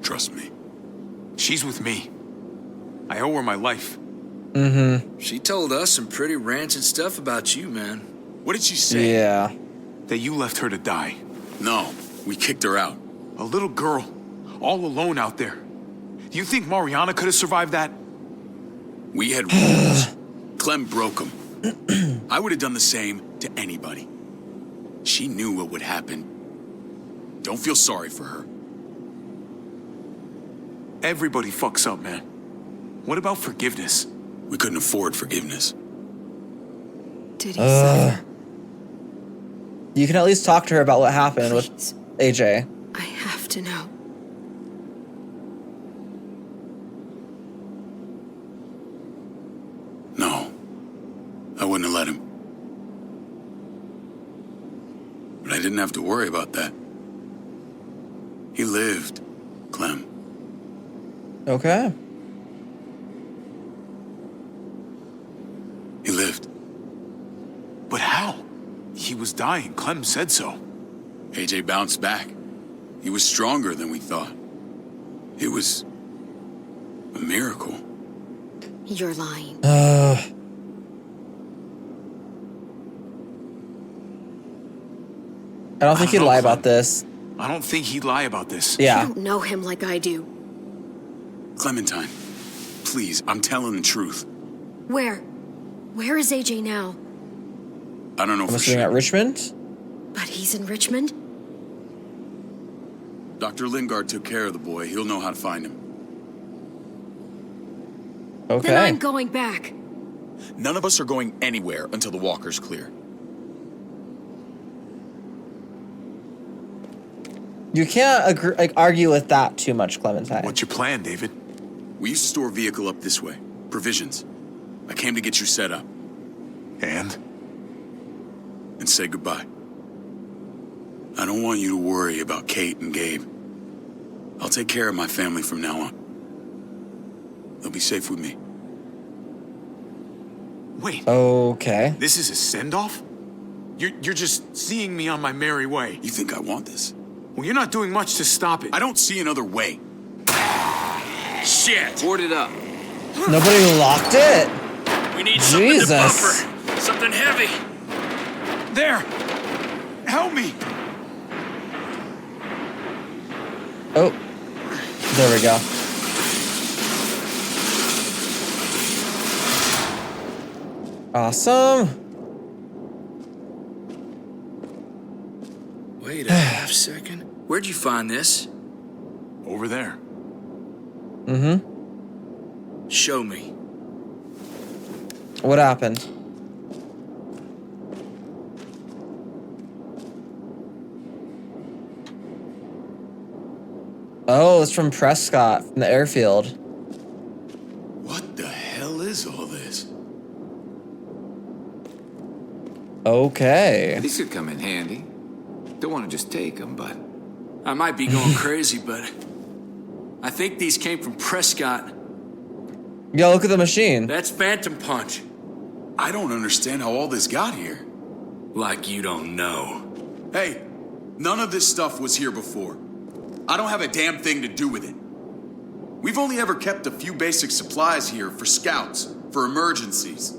Trust me. She's with me. I owe her my life. Mm-hmm. She told us some pretty rancid stuff about you, man. What did she say? Yeah. That you left her to die. No, we kicked her out. A little girl, all alone out there. Do you think Mariana could have survived that? We had rules. Clem broke them. I would have done the same to anybody. She knew what would happen. Don't feel sorry for her. Everybody fucks up, man. What about forgiveness? We couldn't afford forgiveness. Did he suffer? You can at least talk to her about what happened with AJ. I have to know. No, I wouldn't have let him. But I didn't have to worry about that. He lived, Clem. Okay. He lived. But how? He was dying. Clem said so. AJ bounced back. He was stronger than we thought. It was a miracle. You're lying. I don't think he'd lie about this. I don't think he'd lie about this. Yeah. You don't know him like I do. Clementine, please, I'm telling the truth. Where? Where is AJ now? I don't know I'm for assuming sure. at Richmond? But he's in Richmond? Dr. Lingard took care of the boy. He'll know how to find him. Okay. Then I'm going back. None of us are going anywhere until the walker's clear. You can't argue with that too much, Clementine. What's your plan, David? We used to store a vehicle up this way. Provisions. I came to get you set up. And say goodbye. I don't want you to worry about Kate and Gabe. I'll take care of my family from now on. They'll be safe with me. Wait. Okay. This is a send-off? You're just seeing me on my merry way. You think I want this? Well, you're not doing much to stop it. I don't see another way. Shit! Board it up. Nobody locked it? We need something Jesus. to buffer. Something heavy. There! Help me! Oh. There we go. Awesome. Wait a half second. Where'd you find this? Over there. Mm-hmm. Show me. What happened? Oh, it's from Prescott, from the airfield. What the hell is all this? Okay. These could come in handy. Don't want to just take them, but... I might be going crazy, but... I think these came from Prescott. Yeah, look at the machine. That's Phantom Punch. I don't understand how all this got here. Like you don't know. Hey, none of this stuff was here before. I don't have a damn thing to do with it. We've only ever kept a few basic supplies here for scouts, for emergencies.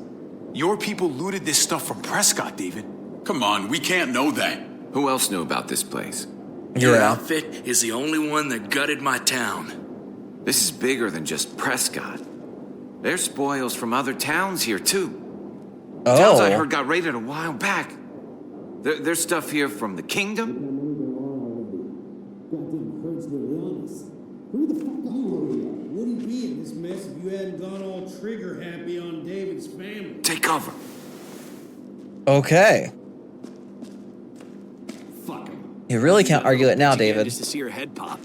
Your people looted this stuff from Prescott, David. Come on, we can't know that. Who else knew about this place? Your Yeah. outfit is the only one that gutted my town. This is bigger than just Prescott. There's spoils from other towns here, too. Towns I heard got raided a while back. There's stuff here from the kingdom. Who the fuck are you? Wouldn't be in this mess if you hadn't gone all trigger happy on David's family. Take cover. Okay. Fuck him. You really can't argue it now, David. Just to see her head pop.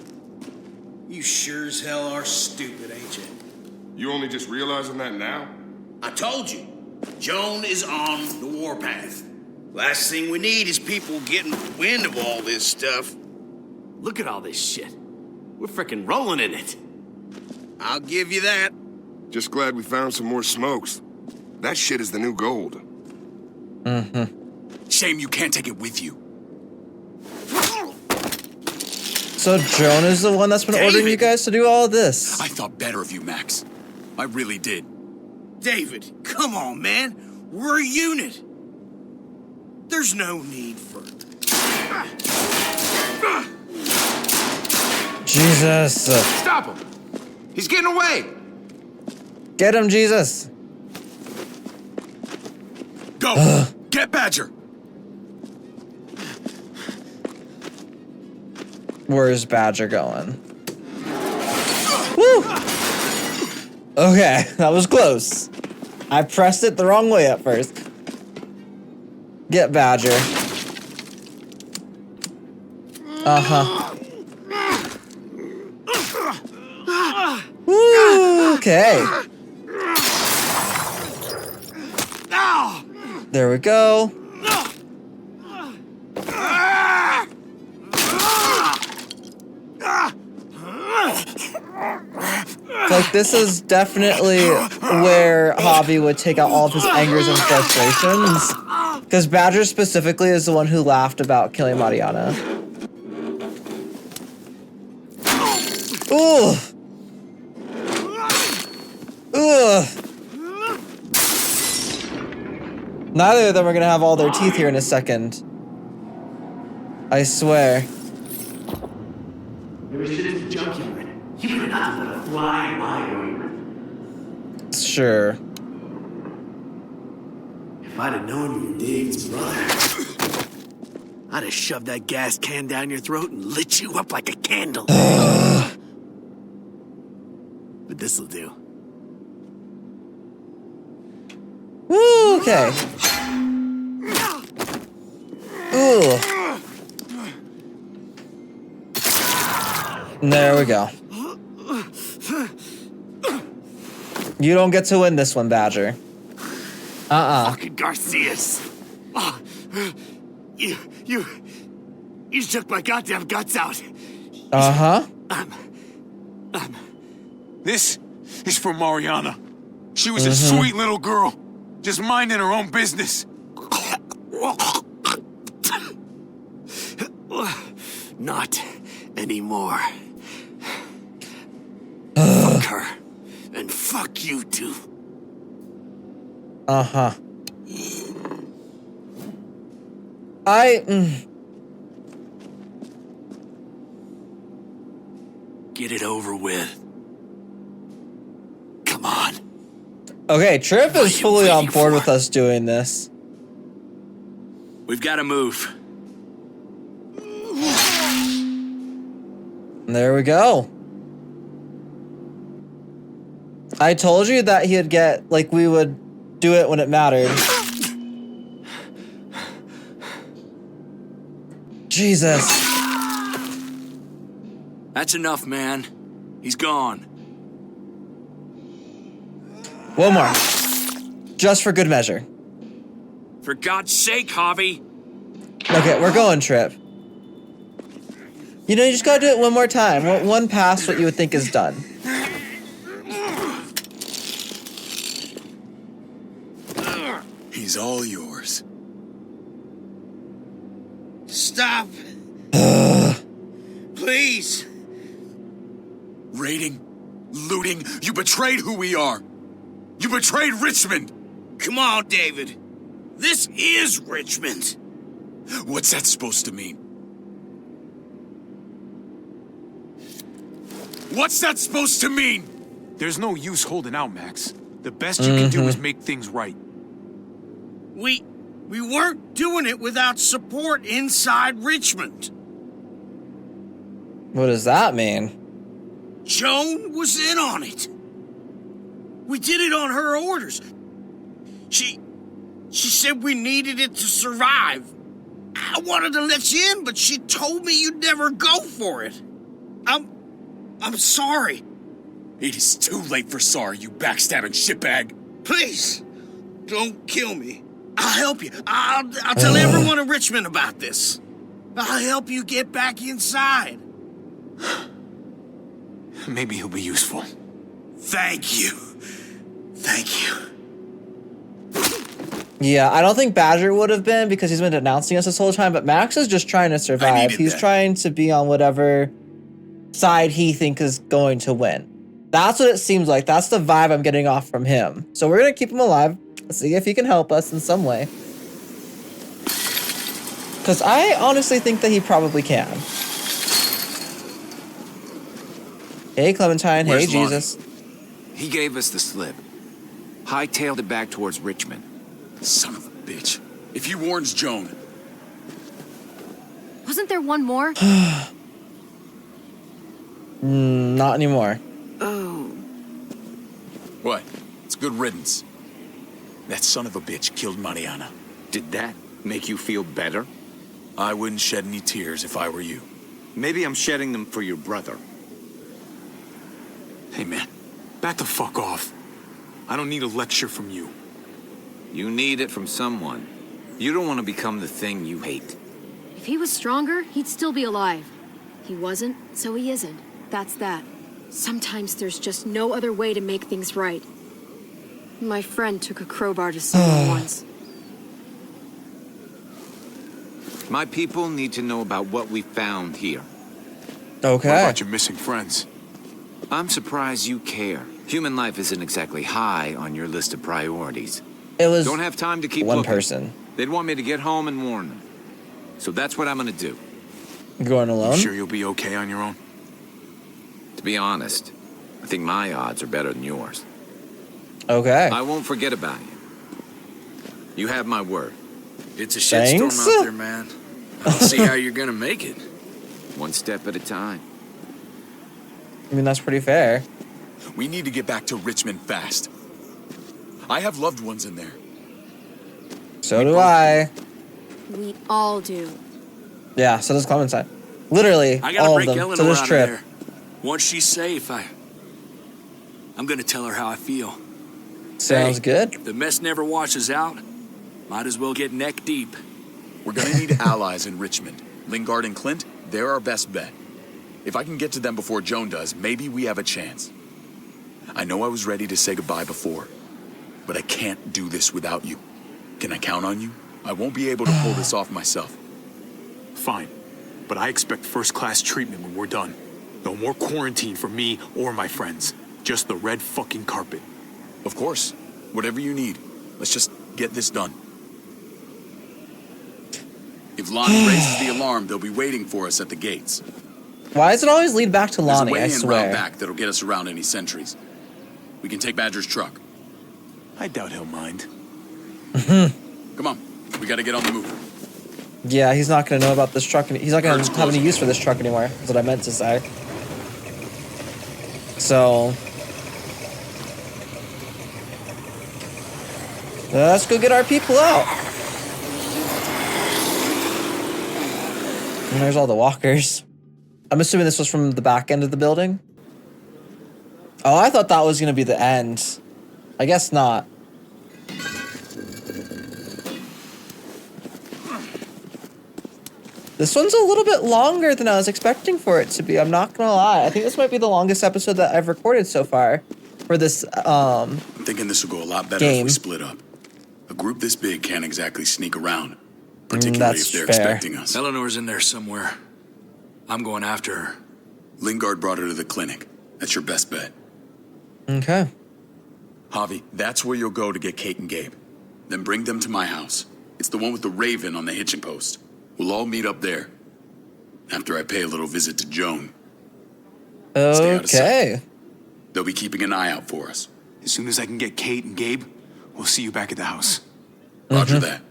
You sure as hell are stupid, ain't you? You only just realizing that now? I told you. Joan is on the warpath. Last thing we need is people getting wind of all this stuff. Look at all this shit. We're frickin' rolling in it. I'll give you that. Just glad we found some more smokes. That shit is the new gold. Mm-hmm. Shame you can't take it with you. So Joan is the one that's been ordering you guys to do all of this. I thought better of you, Max. I really did. David, come on, man. We're a unit. There's no need for... Jesus. Stop him! He's getting away! Get him, Jesus. Go! Get Badger! Where's Badger going? Woo! Okay, that was close. I pressed it the wrong way at first. Get Badger. Uh-huh. Woo! Okay. There we go. Like, this is definitely where Javi would take out all of his angers and frustrations. Because Badger specifically is the one who laughed about killing Mariana. Ooh. Ugh. Neither of them are gonna have all their teeth here in a second. I swear. There shit is junkyard. You were nothing but a fly wire. Sure. If I'd have known you were Dave's brother, I'd have shoved that gas can down your throat and lit you up like a candle. But this'll do. Okay. Ooh. There we go. You don't get to win this one, Badger. Fucking Garcias. Oh, you took my goddamn guts out. Uh-huh. This is for Mariana. She was a sweet little girl, just minding her own business. Not anymore. Fuck her. And fuck you too. Uh-huh. Get it over with. Come on. Okay, Trip is fully on board with us doing this. We've got to move. There we go. I told you that he'd get, like, we would do it when it mattered. Jesus. That's enough, man. He's gone. One more. Just for good measure. For God's sake, Javi. Okay, we're going, Trip. You know, you just gotta do it one more time. One pass, what you would think is done. He's all yours. Stop. Please. Raiding, looting, you betrayed who we are. You betrayed Richmond. Come on, David. This is Richmond. What's that supposed to mean? What's that supposed to mean? There's no use holding out, Max. The best you can do is make things right. We weren't doing it without support inside Richmond. What does that mean? Joan was in on it. We did it on her orders. She said we needed it to survive. I wanted to let you in, but she told me you'd never go for it. I'm sorry. It is too late for sorry, you backstabbing shitbag. Please, don't kill me. I'll help you. I'll tell everyone in Richmond about this. I'll help you get back inside. Maybe he'll be useful. Thank you. Thank you. Yeah, I don't think Badger would have been because he's been denouncing us this whole time, but Max is just trying to survive. He's trying to be on whatever side he thinks is going to win. That's what it seems like. That's the vibe I'm getting off from him. So we're going to keep him alive. Let's see if he can help us in some way. Because I honestly think that he probably can. Hey, Clementine. Where's Hey, Jesus. He gave us the slip. Hightailed it back towards Richmond. Son of a bitch. If he warns Joan. Wasn't there one more? Not anymore. Oh. What? It's good riddance. That son of a bitch killed Mariana. Did that make you feel better? I wouldn't shed any tears if I were you. Maybe I'm shedding them for your brother. Hey, man. Back the fuck off. I don't need a lecture from you. You need it from someone. You don't want to become the thing you hate. If he was stronger, he'd still be alive. He wasn't, so he isn't. That's that. Sometimes there's just no other way to make things right. My friend took a crowbar to someone once. My people need to know about what we found here. Okay. What about your missing friends? I'm surprised you care. Human life isn't exactly high on your list of priorities. It was Don't have time to keep one looking. person. They'd want me to get home and warn them. So that's what I'm gonna do. Going alone? You sure you'll be okay on your own? To be honest, I think my odds are better than yours. Okay. I won't forget about you. You have my word. It's a shitstorm out there, man. I don't see how you're gonna make it. One step at a time. I mean, that's pretty fair. We need to get back to Richmond fast. I have loved ones in there. So do I. We all do. Yeah, so does Clementine. Literally, I gotta all of break them. Eleanor So this out trip. of there. Once she's safe, I'm gonna tell her how I feel. Sounds good. If the mess never washes out, might as well get neck deep. We're gonna need allies in Richmond. Lingard and Clint, they're our best bet. If I can get to them before Joan does, maybe we have a chance. I know I was ready to say goodbye before, but I can't do this without you. Can I count on you? I won't be able to pull this off myself. Fine, but I expect first-class treatment when we're done. No more quarantine for me or my friends. Just the red fucking carpet. Of course. Whatever you need. Let's just get this done. If Lonnie raises the alarm, they'll be waiting for us at the gates. Why does it always lead back to Lonnie, I There's a way in route swear? back that'll get us around any sentries. We can take Badger's truck. I doubt he'll mind. Come on. We gotta get on the move. Yeah, he's not going to know about this truck. He's not going to have any use for this truck anymore, is what I meant to say. So... let's go get our people out. And there's all the walkers. I'm assuming this was from the back end of the building. Oh, I thought that was going to be the end. I guess not. This one's a little bit longer than I was expecting for it to be. I'm not going to lie. I think this might be the longest episode that I've recorded so far for this I'm thinking this will go a lot better game. if we split up. A group this big can't exactly sneak around, particularly if they're expecting us. Eleanor's in there somewhere. I'm going after her. Lingard brought her to the clinic. That's your best bet. Okay. Javi, that's where you'll go to get Kate and Gabe. Then bring them to my house. It's the one with the raven on the hitching post. We'll all meet up there. After I pay a little visit to Joan. Stay out of sight. Okay. They'll be keeping an eye out for us. As soon as I can get Kate and Gabe, we'll see you back at the house. Roger that.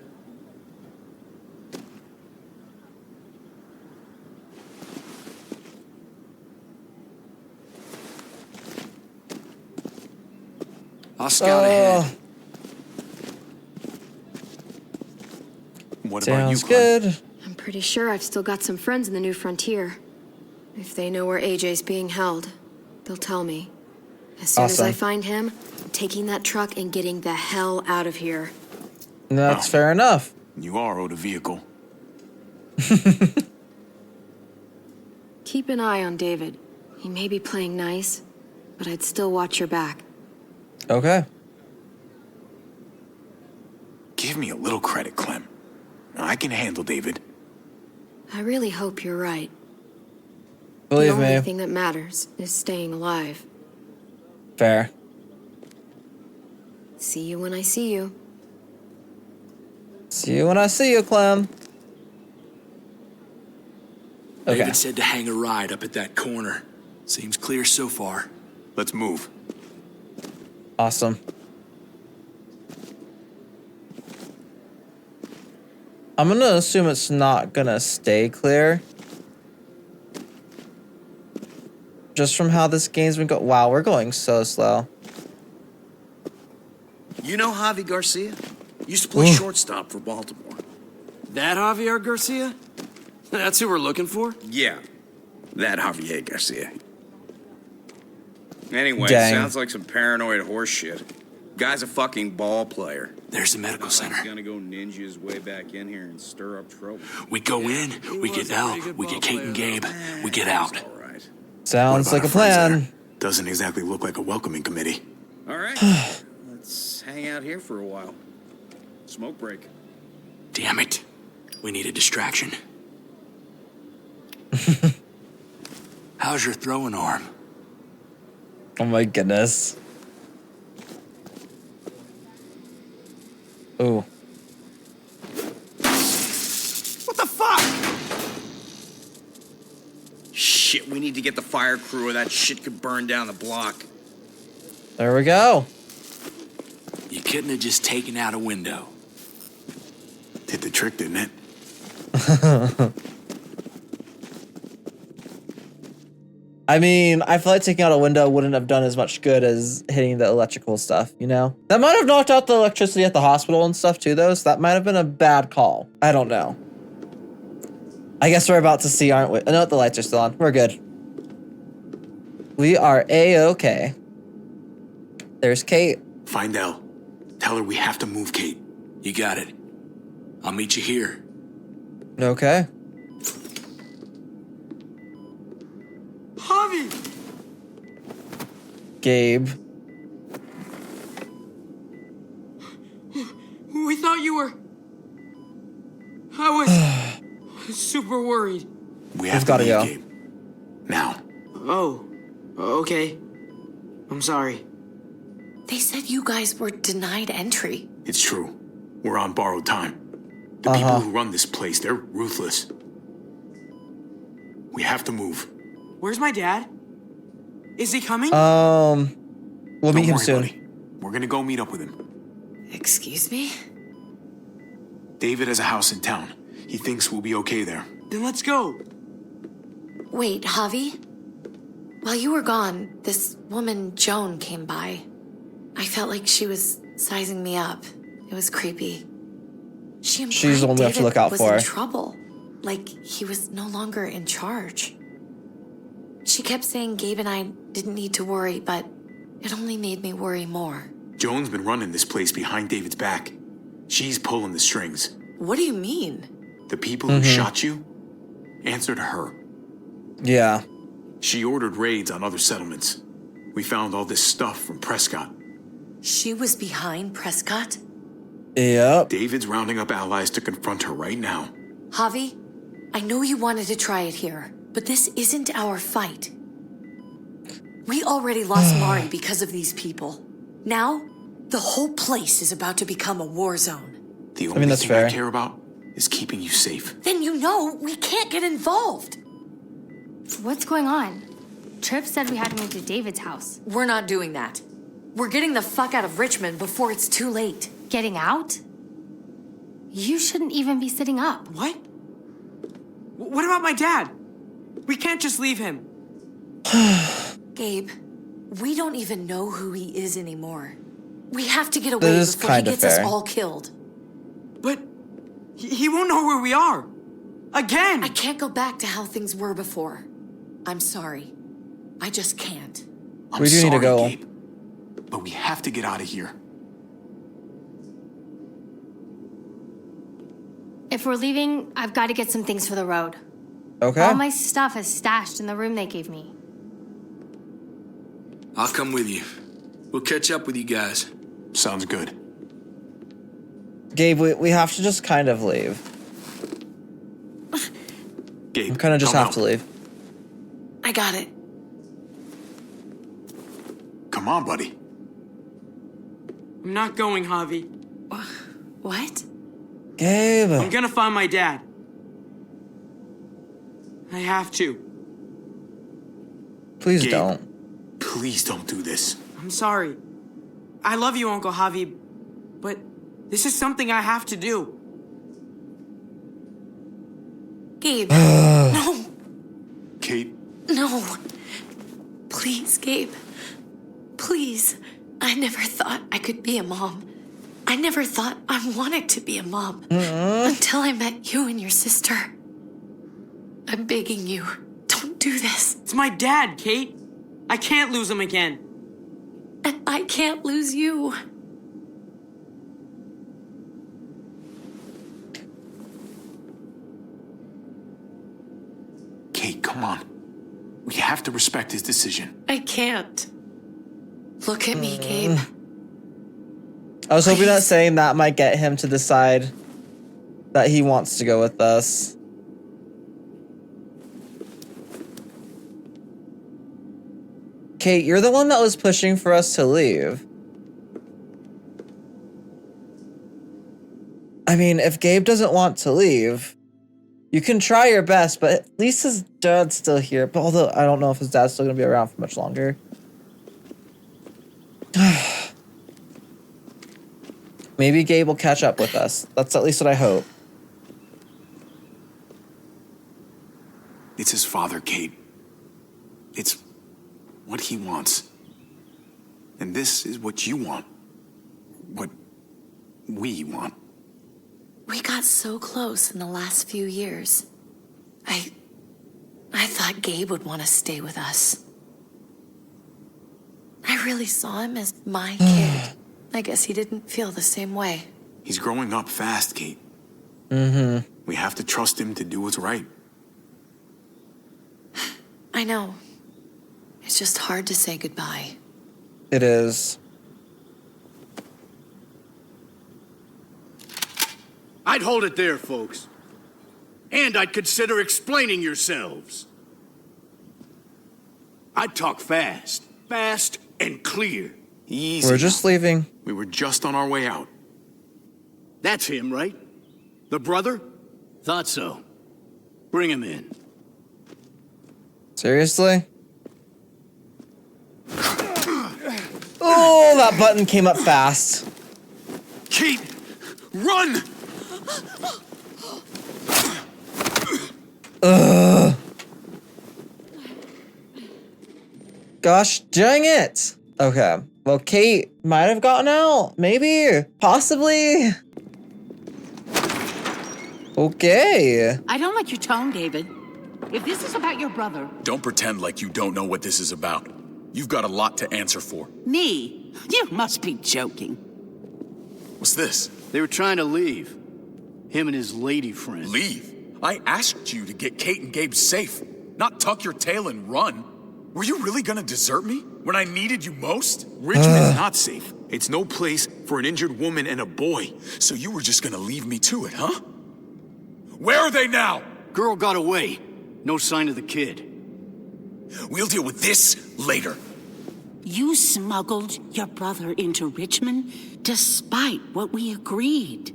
I'll scout ahead. What about you, Sounds good. I'm pretty sure I've still got some friends in the New Frontier. If they know where AJ's being held, they'll tell me. As soon as I Awesome. find him, I'm taking that truck and getting the hell out of here. That's fair enough. You are owed a vehicle. Keep an eye on David. He may be playing nice, but I'd still watch your back. Okay. Give me a little credit, Clem. I can handle David. I really hope you're right. Believe the only me. thing that matters is staying alive. Fair. See you when I see you. See you when I see you, Clem. Okay. David said to hang a ride up at that corner. Seems clear so far. Let's move. Awesome. I'm gonna assume it's not gonna stay clear. Just from how this game's been going. Wow, we're going so slow. You know Javi Garcia? Used to play shortstop for Baltimore. That Javier Garcia? That's who we're looking for? Yeah, that Javier Garcia. Anyway, Dang. sounds like some paranoid horse shit. Guy's a fucking ball player. There's the medical center. He's gonna go ninja his way back in here and stir up trouble. We go in, we get Elle, we get Kate and Gabe, we get out. Sounds What like a about our friends plan. there? Doesn't exactly look like a welcoming committee. All right, let's hang out here for a while. Smoke break. Damn it. We need a distraction. How's your throwing arm? Oh my goodness. Ooh. What the fuck? Shit, we need to get the fire crew or that shit could burn down the block. There we go. You couldn't have just taken out a window. Did the trick, didn't it? I mean, I feel like taking out a window wouldn't have done as much good as hitting the electrical stuff, you know? That might have knocked out the electricity at the hospital and stuff too, though, so that might have been a bad call. I don't know. I guess we're about to see, aren't we? No, the lights are still on. We're good. We are A-okay. There's Kate. Find Elle. Tell her we have to move, Kate. You got it. I'll meet you here. Okay. Javi! Gabe. We thought you were... I was super worried. We have gotta go. Gabe. Now. Oh, okay. I'm sorry. They said you guys were denied entry. It's true. We're on borrowed time. The people who run this place, they're ruthless. We have to move. Where's my dad? Is he coming? We'll meet him soon. Buddy. We're gonna go meet up with him. Excuse me? David has a house in town. He thinks we'll be okay there. Then let's go. Wait, Javi? While you were gone, this woman, Joan, came by. I felt like she was sizing me up. It was creepy. She's the one we have to look out for. for. Was in trouble. Like he was no longer in charge. She kept saying Gabe and I didn't need to worry, but it only made me worry more. Joan's been running this place behind David's back. She's pulling the strings. What do you mean? The people who shot you answer to her. Yeah. She ordered raids on other settlements. We found all this stuff from Prescott. She was behind Prescott? Yep. David's rounding up allies to confront her right now. Javi, I know you wanted to try it here, but this isn't our fight. We already lost Mari because of these people. Now, the whole place is about to become a war zone. The only that's thing fair. I care about is keeping you safe. Then you know we can't get involved. What's going on? Tripp said we had to move to David's house. We're not doing that. We're getting the fuck out of Richmond before it's too late. Getting out? You shouldn't even be sitting up. What? What about my dad? We can't just leave him. Gabe, we don't even know who he is anymore. We have to get away That is before he kinda gets us fair. all killed. But he won't know where we are. Again! I can't go back to how things were before. I'm sorry. I just can't. I'm We do need to sorry, go. Gabe, but we have to get out of here. If we're leaving, I've got to get some things for the road. Okay. All my stuff is stashed in the room they gave me. I'll come with you. We'll catch up with you guys. Sounds good. Gabe, we have to just kind of leave. Gabe, We kind of just come have to leave. I got it. Come on, buddy. I'm not going, Javi. What? Gabe. I'm gonna find my dad. I have to. Please Gabe. don't. Please don't do this. I'm sorry. I love you, Uncle Javi, but this is something I have to do. Gabe, no. Kate, No. Please, Gabe. Please. I never thought I could be a mom. I never thought I wanted to be a mom. Until I met you and your sister. I'm begging you, don't do this. It's my dad, Kate. I can't lose him again. And I can't lose you. Kate, come on. We have to respect his decision. I can't. Look at me, Gabe. I was hoping that saying that might get him to decide that he wants to go with us. Kate, you're the one that was pushing for us to leave. I mean, if Gabe doesn't want to leave, you can try your best, but at least his dad's still here. But although I don't know if his dad's still going to be around for much longer. Maybe Gabe will catch up with us. That's at least what I hope. It's his father, Kate. It's what he wants. And this is what you want. What we want. We got so close in the last few years. I thought Gabe would want to stay with us. I really saw him as my kid. I guess he didn't feel the same way. He's growing up fast, Kate. Mm-hmm. We have to trust him to do what's right. I know. It's just hard to say goodbye. It is. I'd hold it there, folks. And I'd consider explaining yourselves. I'd talk fast. Fast and clear. Easy. We're just leaving. We were just on our way out. That's him, right? The brother? Thought so. Bring him in. Seriously? Oh, that button came up fast. Kate, run! Ugh. Gosh dang it. Okay. Well, Kate might have gotten out. Maybe. Possibly. Okay. I don't like your tone, David. If this is about your brother... Don't pretend like you don't know what this is about. You've got a lot to answer for. Me? You must be joking. What's this? They were trying to leave. Him and his lady friend. Leave? I asked you to get Kate and Gabe safe, not tuck your tail and run. Were you really gonna desert me when I needed you most? Richmond's not safe. It's no place for an injured woman and a boy. So you were just gonna leave me to it, huh? Where are they now? Girl got away. No sign of the kid. We'll deal with this later. You smuggled your brother into Richmond despite what we agreed.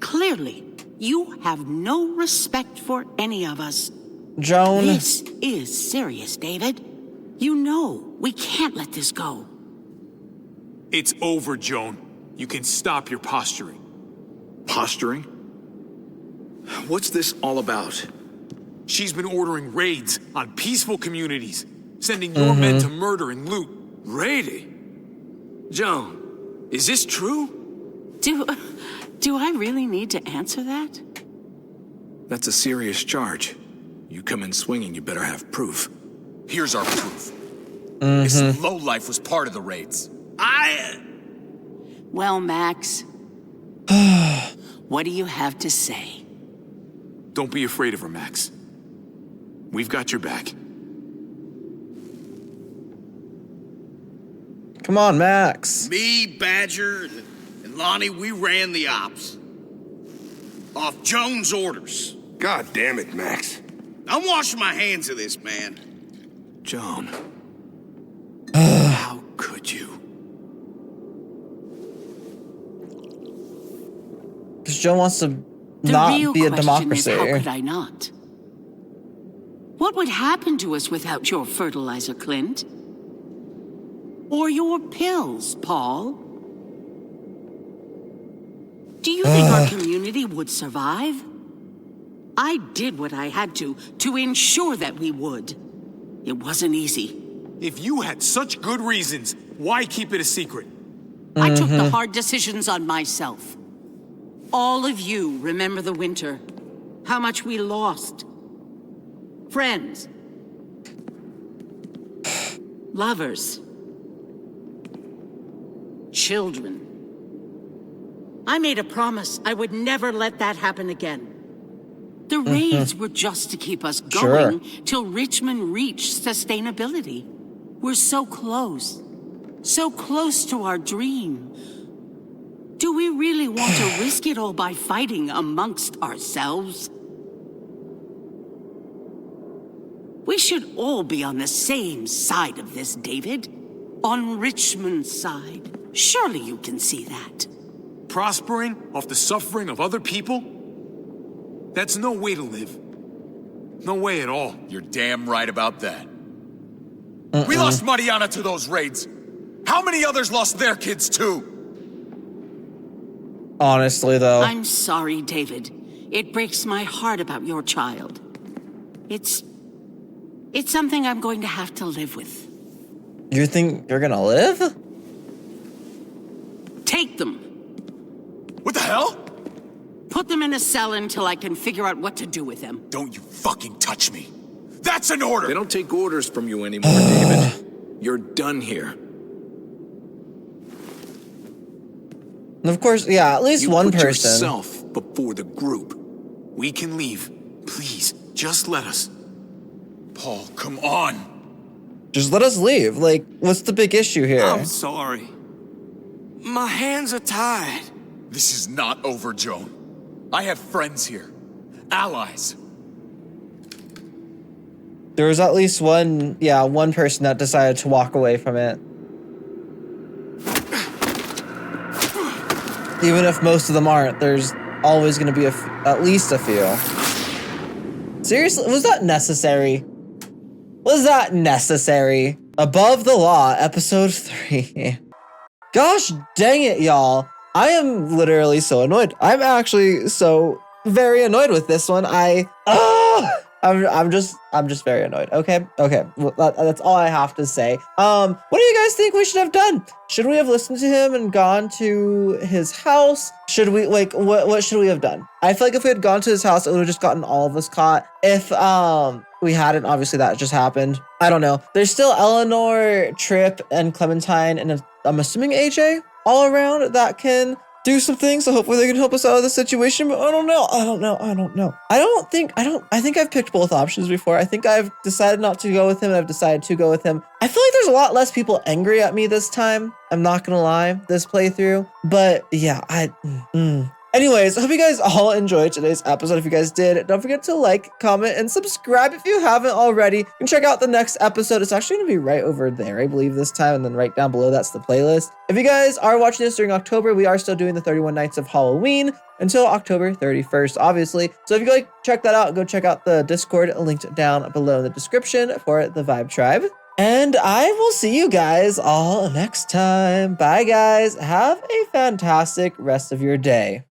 Clearly, you have no respect for any of us. Joan. This is serious, David. You know we can't let this go. It's over, Joan. You can stop your posturing. Posturing? What's this all about? She's been ordering raids on peaceful communities, sending your men to murder and loot. Raiding? Joan, is this true? Do I really need to answer that? That's a serious charge. You come in swinging, you better have proof. Here's our proof. This lowlife was part of the raids. Well, Max, what do you have to say? Don't be afraid of her, Max. We've got your back. Come on, Max. Me, Badger, and Lonnie, we ran the ops. Off Joan's orders. God damn it, Max. I'm washing my hands of this, man. Joan. How could you? Because Joan wants to The not real be a question democracy. is, how could I not? What would happen to us without your fertilizer, Clint? Or your pills, Paul? Do you think our community would survive? I did what I had to ensure that we would. It wasn't easy. If you had such good reasons, why keep it a secret? I took the hard decisions on myself. All of you remember the winter. How much we lost. Friends. Lovers. Children. I made a promise I would never let that happen again. The raids were just to keep us going till Richmond reached sustainability. We're so close to our dream. Do we really want to risk it all by fighting amongst ourselves? We should all be on the same side of this, David. On Richmond's side. Surely you can see that. Prospering off the suffering of other people? That's no way to live. No way at all. You're damn right about that. We lost Mariana to those raids. How many others lost their kids too? Honestly, though. I'm sorry, David. It breaks my heart about your child. It's something I'm going to have to live with. You think you're gonna live? Take them. What the hell? Put them in a cell until I can figure out what to do with them. Don't you fucking touch me. That's an order! They don't take orders from you anymore, David. You're done here. And of course, yeah, at least one put person. yourself before the group. We can leave. Please, just let us. Paul, come on. Just let us leave. Like, what's the big issue here? I'm sorry. My hands are tied. This is not over, Joan. I have friends here. Allies. There was at least one person that decided to walk away from it. Even if most of them aren't, there's always going to be at least a few. Seriously, was that necessary? Was that necessary? Above the Law, episode 3. Gosh dang it, y'all. I am literally so annoyed. I'm actually so very annoyed with this one. I'm just very annoyed. Okay. Well, that's all I have to say. What do you guys think we should have done? Should we have listened to him and gone to his house? Should we what should we have done? I feel like if we had gone to his house, it would have just gotten all of us caught. If we hadn't, obviously that just happened. I don't know. There's still Eleanor, Tripp, and Clementine, and I'm assuming AJ all around that can do some things, so hopefully they can help us out of the situation, but I don't know. I think I've picked both options before. I think I've decided not to go with him, and I've decided to go with him. I feel like there's a lot less people angry at me this time. I'm not gonna lie, this playthrough, but yeah, Anyways, I hope you guys all enjoyed today's episode. If you guys did, don't forget to like, comment, and subscribe if you haven't already. You can check out the next episode. It's actually going to be right over there, I believe, this time. And then right down below, that's the playlist. If you guys are watching this during October, we are still doing the 31 Nights of Halloween until October 31st, obviously. So if you go check that out, go check out the Discord linked down below in the description for the Vibe Tribe. And I will see you guys all next time. Bye, guys. Have a fantastic rest of your day.